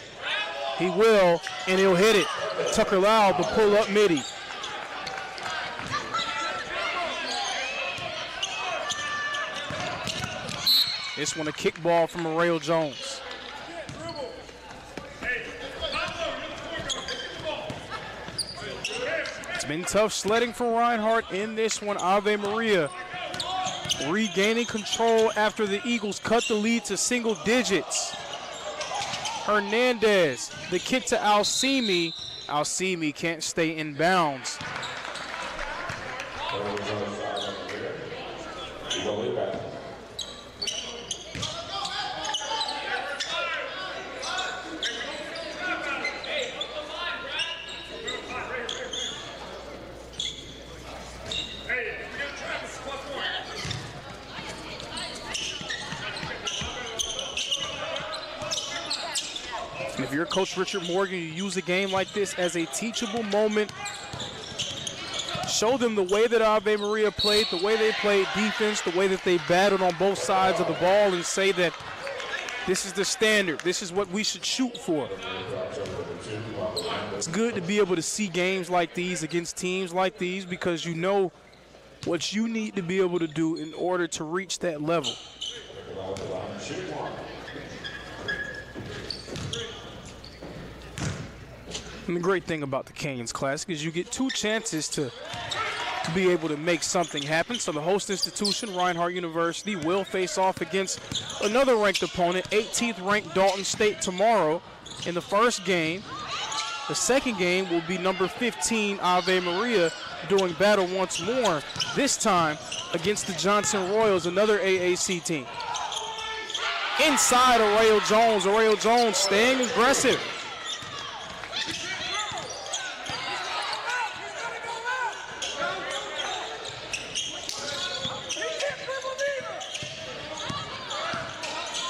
Speaker 3: He will, and he'll hit it. Tucker Lau, the pull-up midi. This one a kickball from Arreo Jones. It's been tough sledding for Reinhardt in this one. Ave Maria regaining control after the Eagles cut the lead to single digits. Hernandez, the kick to Alcimi. Alcimi can't stay in bounds. And if you're Coach Richard Morgan, you use a game like this as a teachable moment. Show them the way that Ave Maria played, the way they played defense, the way that they battled on both sides of the ball, and say that this is the standard. This is what we should shoot for. It's good to be able to see games like these against teams like these because you know what you need to be able to do in order to reach that level. And the great thing about the Canes Classic is you get two chances to be able to make something happen. So the host institution, Reinhardt University, will face off against another ranked opponent, 18th ranked Dalton State tomorrow in the first game. The second game will be number 15, Ave Maria, doing battle once more, this time against the Johnson Royals, another AAC team. Inside Arreo Jones staying aggressive.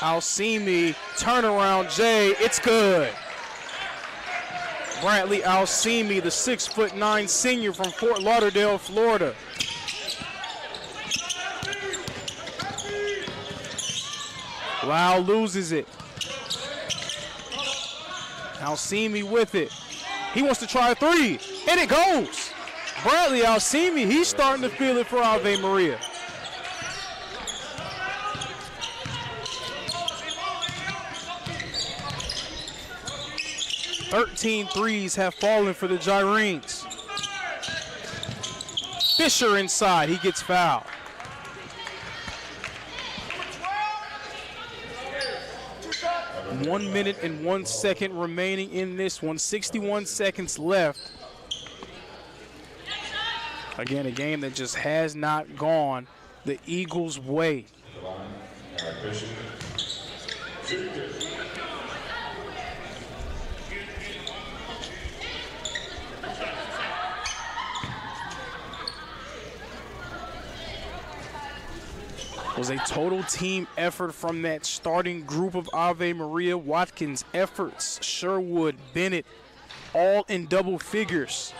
Speaker 3: Alcimi, turnaround J, it's good. Bradley Alcimi, the 6'9" senior from Fort Lauderdale, Florida. Lau loses it. Alcimi with it. He wants to try a three, and it goes. Bradley Alcimi, he's starting to feel it for Ave Maria. 13 threes have fallen for the Gyrenes. Fisher inside, he gets fouled. One minute and 1 second remaining in this one, 61 seconds left. Again, a game that just has not gone the Eagles' way. Was a total team effort from that starting group of Ave Maria. Watkins' efforts, Sherwood, Bennett, all in double figures.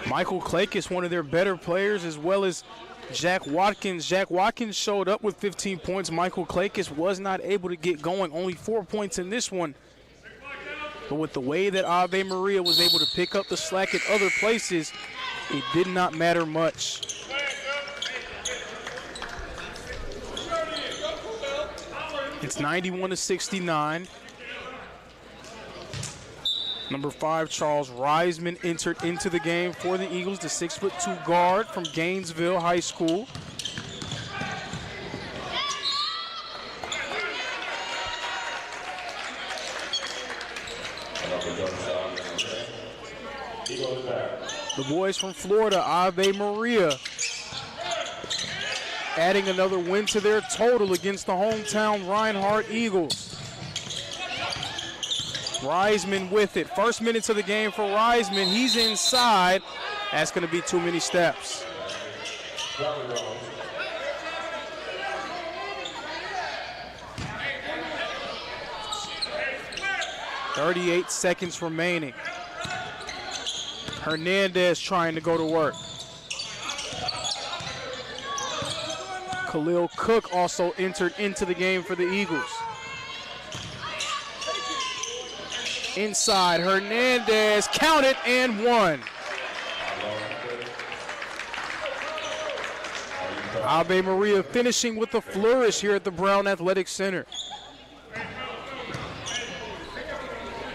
Speaker 3: Michael Klakis, one of their better players, as well as Jack Watkins. Jack Watkins showed up with 15 points. Michael Klakis was not able to get going, only 4 points in this one. But with the way that Ave Maria was able to pick up the slack at other places, it did not matter much. It's 91-69. Number 5, Charles Reisman, entered into the game for the Eagles, the 6'2" guard from Gainesville High School. The boys from Florida, Ave Maria, adding another win to their total against the hometown Reinhardt Eagles. Reisman with it. First minutes of the game for Reisman. He's inside. That's going to be too many steps. 38 seconds remaining. Hernandez trying to go to work. Khalil Cook also entered into the game for the Eagles. Inside, Hernandez counted and one. Ave Maria finishing with a flourish here at the Brown Athletic Center.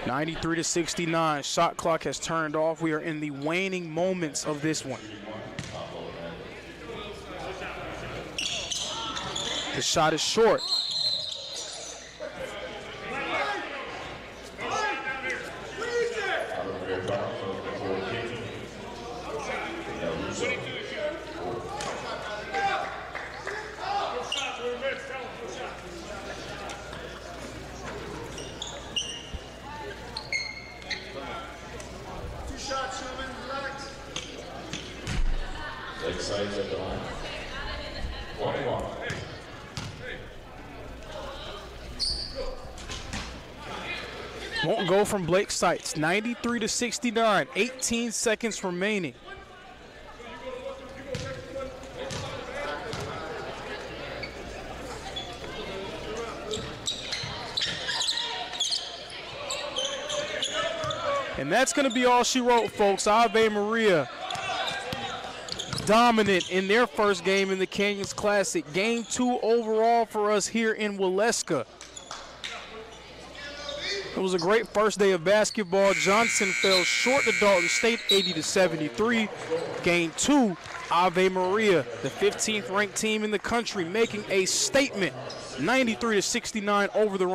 Speaker 3: 93-69. Shot clock has turned off. We are in the waning moments of this one. The shot is short.
Speaker 1: Sides at the line. 21.
Speaker 3: Won't go from Blake Sites. 93-69. 18 seconds remaining. And that's going to be all she wrote, folks. Ave Maria dominant in their first game in the Canyons Classic. Game 2 overall for us here in Waleska. It was a great first day of basketball. Johnson fell short to Dalton State 80-73. Game 2, Ave Maria, the 15th ranked team in the country, making a statement 93-69 over the